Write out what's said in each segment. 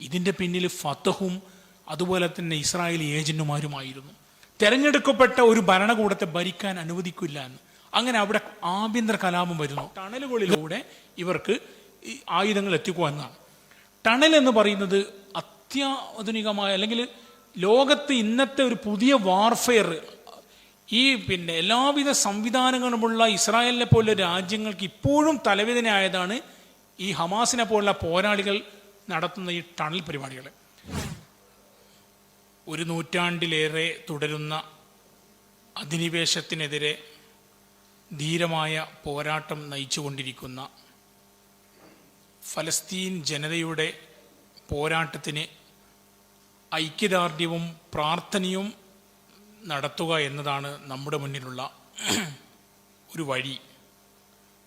ഇതിൻ്റെ പിന്നിൽ ഫത്തഹും അതുപോലെ തന്നെ ഇസ്രായേലി ഏജന്റുമാരുമായിരുന്നു. തെരഞ്ഞെടുക്കപ്പെട്ട ഒരു ഭരണകൂടത്തെ ഭരിക്കാൻ അനുവദിക്കില്ല എന്ന്. അങ്ങനെ അവിടെ ആഭ്യന്തര കലാപം വരുന്നു. ടണലുകളിലൂടെ ഇവർക്ക് ഈ ആയുധങ്ങൾ എത്തിക്കുക എന്നാണ്. ടണൽ എന്ന് പറയുന്നത് അത്യാധുനികമായ അല്ലെങ്കിൽ ലോകത്ത് ഇന്നത്തെ ഒരു പുതിയ വാർഫെയർ, ഈ എല്ലാവിധ സംവിധാനങ്ങളുമുള്ള ഇസ്രായേലിനെ പോലുള്ള രാജ്യങ്ങൾക്ക് ഇപ്പോഴും തലവേദനയായതാണ് ഈ ഹമാസിനെ പോലുള്ള പോരാളികൾ നടത്തുന്ന ഈ ടണൽ പരിപാടികൾ. ഒരു നൂറ്റാണ്ടിലേറെ തുടരുന്ന അധിനിവേശത്തിനെതിരെ ധീരമായ പോരാട്ടം നയിച്ചുകൊണ്ടിരിക്കുന്ന ഫലസ്തീൻ ജനതയുടെ പോരാട്ടത്തിന് ഐക്യദാർഢ്യവും പ്രാർത്ഥനയും നടത്തുക എന്നതാണ് നമ്മുടെ മുന്നിലുള്ള ഒരു വഴി.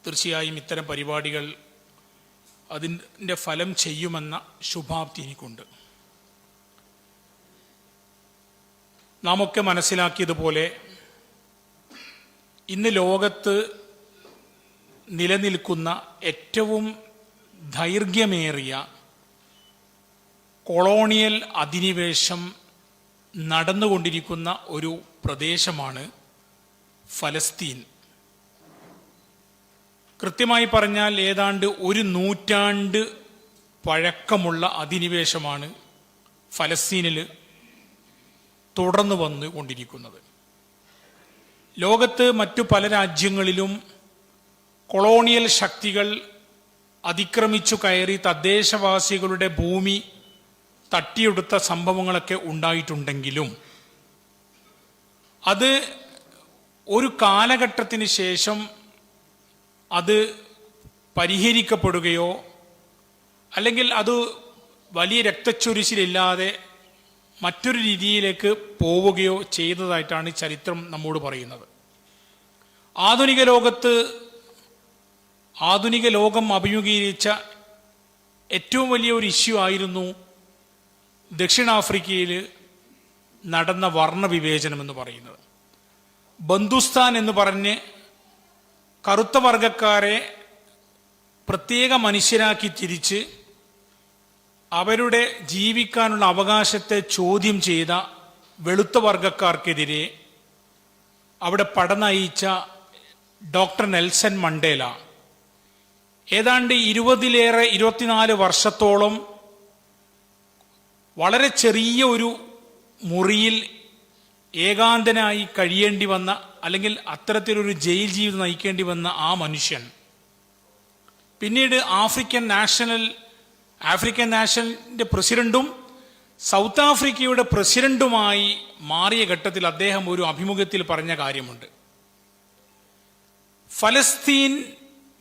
തീർച്ചയായും ഇത്തരം പരിപാടികൾ അതിൻ്റെ ഫലം ചെയ്യുമെന്ന ശുഭാപ്തി എനിക്കുണ്ട്. നാം ഒക്കെ മനസ്സിലാക്കിയതുപോലെ ഇന്ന് ലോകത്ത് നിലനിൽക്കുന്ന ഏറ്റവും ദൈർഘ്യമേറിയ കൊളോണിയൽ അധിനിവേശം നടന്നുകൊണ്ടിരിക്കുന്ന ഒരു പ്രദേശമാണ് ഫലസ്തീൻ. കൃത്യമായി പറഞ്ഞാൽ ഏതാണ്ട് ഒരു നൂറ്റാണ്ട് പഴക്കമുള്ള അധിനിവേശമാണ് ഫലസ്തീനിൽ തുടർന്നു വന്നുകൊണ്ടിരിക്കുന്നത്. ലോകത്ത് മറ്റു പല രാജ്യങ്ങളിലും കൊളോണിയൽ ശക്തികൾ അതിക്രമിച്ചു കയറി തദ്ദേശവാസികളുടെ ഭൂമി തട്ടിയെടുത്ത സംഭവങ്ങളൊക്കെ ഉണ്ടായിട്ടുണ്ടെങ്കിലും അത് ഒരു കാലഘട്ടത്തിന് ശേഷം അത് പരിഹരിക്കപ്പെടുകയോ അല്ലെങ്കിൽ അത് വലിയ രക്തച്ചൊരിച്ചിലില്ലാതെ മറ്റൊരു രീതിയിലേക്ക് പോവുകയോ ചെയ്തതായിട്ടാണ് ചരിത്രം നമ്മോട് പറയുന്നത്. ആധുനിക ലോകം അഭിമുഖീകരിച്ച ഏറ്റവും വലിയ ഒരു ഇഷ്യൂ ആയിരുന്നു ദക്ഷിണാഫ്രിക്കയിൽ നടന്ന വർണ്ണവിവേചനം എന്ന് പറയുന്നത്. ബന്ധുസ്ഥാൻ എന്ന് പറഞ്ഞ് കറുത്ത വർഗക്കാരെ പ്രത്യേക മനുഷ്യരാക്കി തിരിച്ച് അവരുടെ ജീവിക്കാനുള്ള അവകാശത്തെ ചോദ്യം ചെയ്ത വെളുത്ത വർഗക്കാർക്കെതിരെ അവിടെ പടനയിച്ച ഡോക്ടർ നെൽസൺ മണ്ടേല ഏതാണ്ട് 24 വർഷത്തോളം വളരെ ചെറിയ ഒരു മുറിയിൽ ഏകാന്തനായി കഴിയേണ്ടി വന്ന അല്ലെങ്കിൽ അത്തരത്തിലൊരു ജയിൽ ജീവിതം നയിക്കേണ്ടി വന്ന ആ മനുഷ്യൻ പിന്നീട് ആഫ്രിക്കൻ നാഷണലിന്റെ പ്രസിഡന്റും സൗത്ത് ആഫ്രിക്കയുടെ പ്രസിഡന്റുമായി മാറിയ ഘട്ടത്തിൽ അദ്ദേഹം ഒരു അഭിമുഖത്തിൽ പറഞ്ഞ കാര്യമുണ്ട്. ഫലസ്തീൻ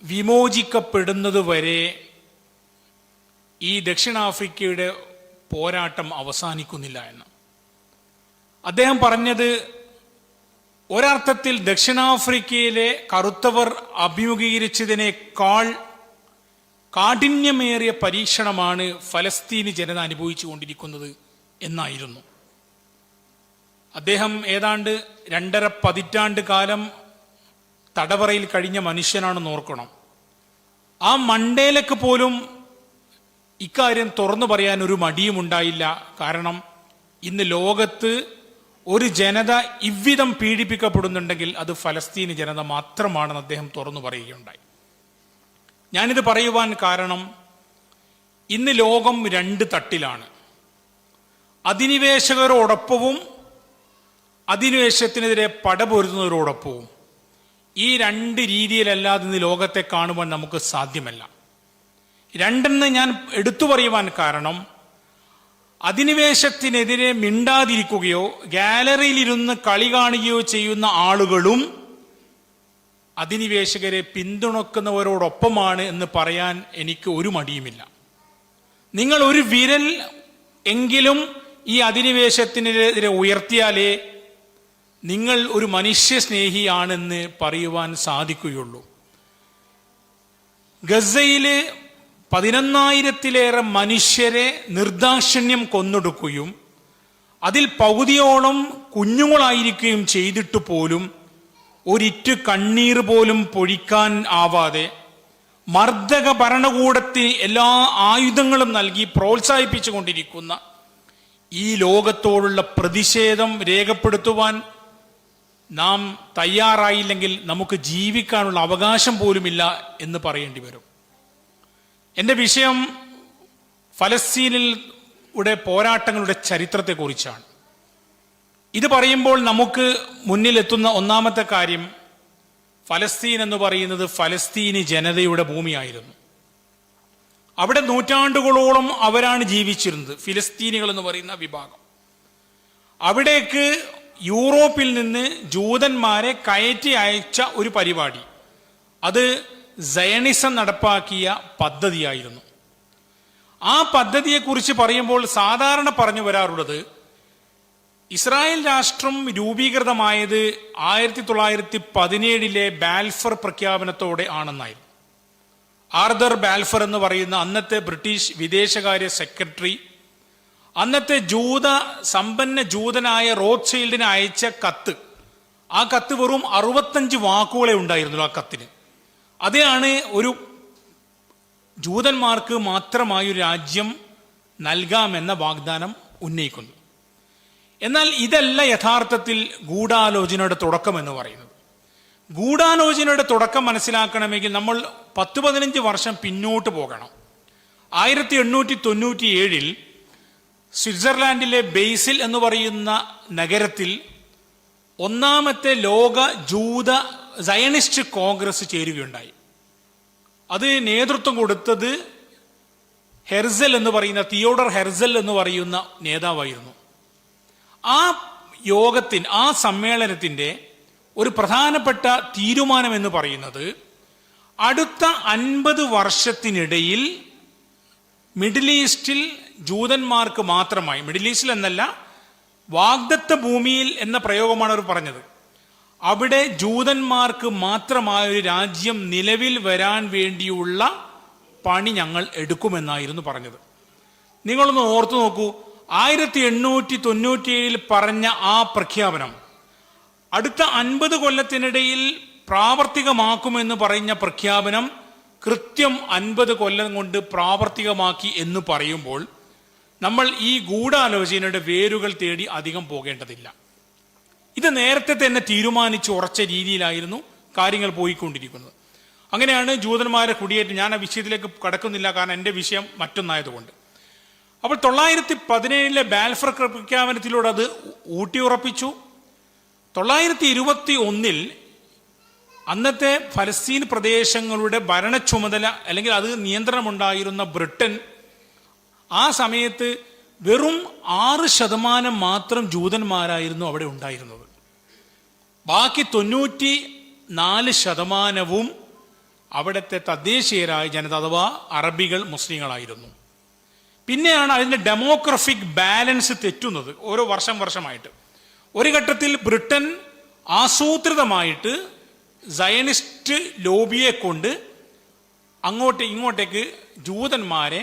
വിമോചിക്കപ്പെടുന്നത് വരെ ഈ ദക്ഷിണാഫ്രിക്കയുടെ പോരാട്ടം അവസാനിക്കുന്നില്ല എന്ന്. അദ്ദേഹം പറഞ്ഞത് ഒരർത്ഥത്തിൽ ദക്ഷിണാഫ്രിക്കയിലെ കറുത്തവർ അഭിമുഖീകരിച്ചതിനേക്കാൾ കാഠിന്യമേറിയ പരീക്ഷണമാണ് ഫലസ്തീനി ജനത അനുഭവിച്ചു കൊണ്ടിരിക്കുന്നത് എന്നായിരുന്നു. അദ്ദേഹം ഏതാണ്ട് 2.5 പതിറ്റാണ്ട് കാലം തടവറയിൽ കഴിഞ്ഞ മനുഷ്യനാണെന്ന് ഓർക്കണം. ആ മണ്ടേലക്ക് പോലും ഇക്കാര്യം തുറന്നു പറയാൻ ഒരു മടിയും ഉണ്ടായില്ല. കാരണം ഇന്ന് ലോകത്ത് ഒരു ജനത ഇவ்விധം പീഡിപ്പിക്കപ്പെടുന്നുണ്ടെങ്കിൽ അത് ഫലസ്തീനി ജനത മാത്രമാണെന്ന് അദ്ദേഹം തുറന്നു പറയുകയുണ്ടായി. ഞാനിത് പറയുവാൻ കാരണം ഇന്ന് ലോകം 2 തട്ടിലാണ്. അധിനിവേശകരോടൊപ്പവും അധിനിവേശത്തിനെതിരെ പടപൊരുതുന്നവരോടൊപ്പവും. ഈ 2 രീതിയിലല്ലാതെ ഇന്ന് ലോകത്തെ കാണുവാൻ നമുക്ക് സാധ്യമല്ല. 2 ഞാൻ എടുത്തു പറയുവാൻ കാരണം അധിനിവേശത്തിനെതിരെ മിണ്ടാതിരിക്കുകയോ ഗാലറിയിലിരുന്ന് കളി കാണുകയോ ചെയ്യുന്ന ആളുകളും അധിനിവേശകരെ പിന്തുണക്കുന്നവരോടൊപ്പമാണ് എന്ന് പറയാൻ എനിക്ക് ഒരു മടിയുമില്ല. നിങ്ങൾ ഒരു വിരൽ എങ്കിലും ഈ അധിനിവേശത്തിനെതിരെ ഉയർത്തിയാലേ നിങ്ങൾ ഒരു മനുഷ്യ സ്നേഹിയാണെന്ന് പറയുവാൻ സാധിക്കുകയുള്ളൂ. ഗസയില് 11,000-ലേറെ മനുഷ്യരെ നിർദാക്ഷിണ്യം കൊന്നൊടുക്കുകയും അതിൽ പകുതിയോളം കുഞ്ഞുങ്ങളായിരിക്കുകയും ചെയ്തിട്ട് പോലും ഒരിറ്റു കണ്ണീർ പോലും പൊഴിക്കാൻ ആവാതെ മർദ്ദക ഭരണകൂടത്തിന് എല്ലാ ആയുധങ്ങളും നൽകി പ്രോത്സാഹിപ്പിച്ചുകൊണ്ടിരിക്കുന്ന ഈ ലോകത്തോടുള്ള പ്രതിഷേധം രേഖപ്പെടുത്തുവാൻ നാം തയ്യാറായില്ലെങ്കിൽ നമുക്ക് ജീവിക്കാനുള്ള അവകാശം പോലുമില്ല എന്ന് പറയേണ്ടി വരും. എൻ്റെ വിഷയം ഫലസ്തീനിലെ പോരാട്ടങ്ങളുടെ ചരിത്രത്തെക്കുറിച്ചാണ്. ഇത് പറയുമ്പോൾ നമുക്ക് മുന്നിലെത്തുന്ന ഒന്നാമത്തെ കാര്യം, ഫലസ്തീൻ എന്ന് പറയുന്നത് ഫലസ്തീനി ജനതയുടെ ഭൂമിയായിരുന്നു. അവിടെ നൂറ്റാണ്ടുകളോളം അവരാണ് ജീവിച്ചിരുന്നത്, ഫിലിസ്തീനികൾ എന്ന് പറയുന്ന വിഭാഗം. അവിടേക്ക് യൂറോപ്പിൽ നിന്ന് ജൂതന്മാരെ കയറ്റി അയച്ച ഒരു പരിപാടി, അത് സയണിസം നടപ്പാക്കിയ പദ്ധതിയായിരുന്നു. ആ പദ്ധതിയെക്കുറിച്ച് പറയുമ്പോൾ സാധാരണ പറഞ്ഞു വരാറുള്ളത്, ഇസ്രായേൽ രാഷ്ട്രം രൂപീകൃതമായത് 1917 ബാൽഫർ പ്രഖ്യാപനത്തോടെ ആണെന്നായിരുന്നു. ആർതർ ബാൽഫർ എന്ന് പറയുന്ന അന്നത്തെ ബ്രിട്ടീഷ് വിദേശകാര്യ സെക്രട്ടറി അന്നത്തെ സമ്പന്ന ജൂതനായ റോത്ത്ഷൈൽഡിന് അയച്ച കത്ത്, ആ കത്ത് വെറും 65 വാക്കുകളെ ഉണ്ടായിരുന്നുള്ളൂ ആ കത്തിന്. അതാണ് ഒരു ജൂതന്മാർക്ക് മാത്രമായി ഒരു രാജ്യം നൽകാമെന്ന വാഗ്ദാനം ഉന്നയിക്കുന്നത്. എന്നാൽ ഇതല്ല യഥാർത്ഥത്തിൽ ഗൂഢാലോചനയുടെ തുടക്കം എന്ന് പറയുന്നത്. ഗൂഢാലോചനയുടെ തുടക്കം മനസ്സിലാക്കണമെങ്കിൽ നമ്മൾ 10-15 വർഷം പിന്നോട്ട് പോകണം. 1897 സ്വിറ്റ്സർലാൻഡിലെ ബേസിൽ എന്ന് പറയുന്ന നഗരത്തിൽ ഒന്നാമത്തെ ലോക ജൂത സയണിസ്റ്റ് കോൺഗ്രസ് ചേരുകയുണ്ടായി. അത് നേതൃത്വം കൊടുത്തത് ഹെർസൽ എന്ന് പറയുന്ന തിയോഡർ ഹെർസൽ എന്ന് പറയുന്ന നേതാവായിരുന്നു. ആ സമ്മേളനത്തിൻ്റെ ഒരു പ്രധാനപ്പെട്ട തീരുമാനം എന്ന് പറയുന്നത്, അടുത്ത 50 വർഷത്തിനിടയിൽ മിഡിൽ ഈസ്റ്റിൽ ജൂതന്മാർക്ക് മാത്രമായി, മിഡിൽ ഈസ്റ്റിൽ എന്നല്ല, വാഗ്ദത്ത ഭൂമിയിൽ എന്ന പ്രയോഗമാണ് അവർ പറഞ്ഞത്, അവിടെ ജൂതന്മാർക്ക് മാത്രമായ ഒരു രാജ്യം നിലവിൽ വരാൻ വേണ്ടിയുള്ള പണി ഞങ്ങൾ എടുക്കുമെന്നായിരുന്നു പറഞ്ഞത്. നിങ്ങളൊന്ന് ഓർത്തു നോക്കൂ, 1897 പറഞ്ഞ ആ പ്രഖ്യാപനം അടുത്ത 50 കൊല്ലത്തിനിടയിൽ പ്രാവർത്തികമാക്കുമെന്ന് പറഞ്ഞ പ്രഖ്യാപനം കൃത്യം 50 കൊല്ലം കൊണ്ട് പ്രാവർത്തികമാക്കി എന്ന് പറയുമ്പോൾ നമ്മൾ ഈ ഗൂഢാലോചനയുടെ വേരുകൾ തേടി അധികം പോകേണ്ടതില്ല. ഇത് നേരത്തെ തന്നെ തീരുമാനിച്ച് ഉറച്ച രീതിയിലായിരുന്നു കാര്യങ്ങൾ പോയിക്കൊണ്ടിരിക്കുന്നത്. അങ്ങനെയാണ് ജൂതന്മാരെ കുടിയേറ്റം. ഞാൻ ആ വിഷയത്തിലേക്ക് കടക്കുന്നില്ല, കാരണം എൻ്റെ വിഷയം മറ്റൊന്നായതുകൊണ്ട്. അപ്പോൾ 1917 ബാൽഫർ പ്രഖ്യാപനത്തിലൂടെ അത് ഊട്ടിയുറപ്പിച്ചു. 1921 അന്നത്തെ ഫലസ്തീൻ പ്രദേശങ്ങളുടെ ഭരണ ചുമതല അല്ലെങ്കിൽ അത് നിയന്ത്രണമുണ്ടായിരുന്ന ബ്രിട്ടൻ ആ സമയത്ത് വെറും 6% മാത്രം ജൂതന്മാരായിരുന്നു അവിടെ ഉണ്ടായിരുന്നത്. ബാക്കി 94% അവിടുത്തെ തദ്ദേശീയരായ ജനത അഥവാ അറബികൾ, മുസ്ലിങ്ങളായിരുന്നു. പിന്നെയാണ് അതിൻ്റെ ഡെമോഗ്രഫിക് ബാലൻസ് തെറ്റുന്നത് ഓരോ വർഷമായിട്ട്. ഒരു ഘട്ടത്തിൽ ബ്രിട്ടൻ ആസൂത്രിതമായിട്ട് സയനിസ്റ്റ് ലോബിയെ കൊണ്ട് ഇങ്ങോട്ടേക്ക് ജൂതന്മാരെ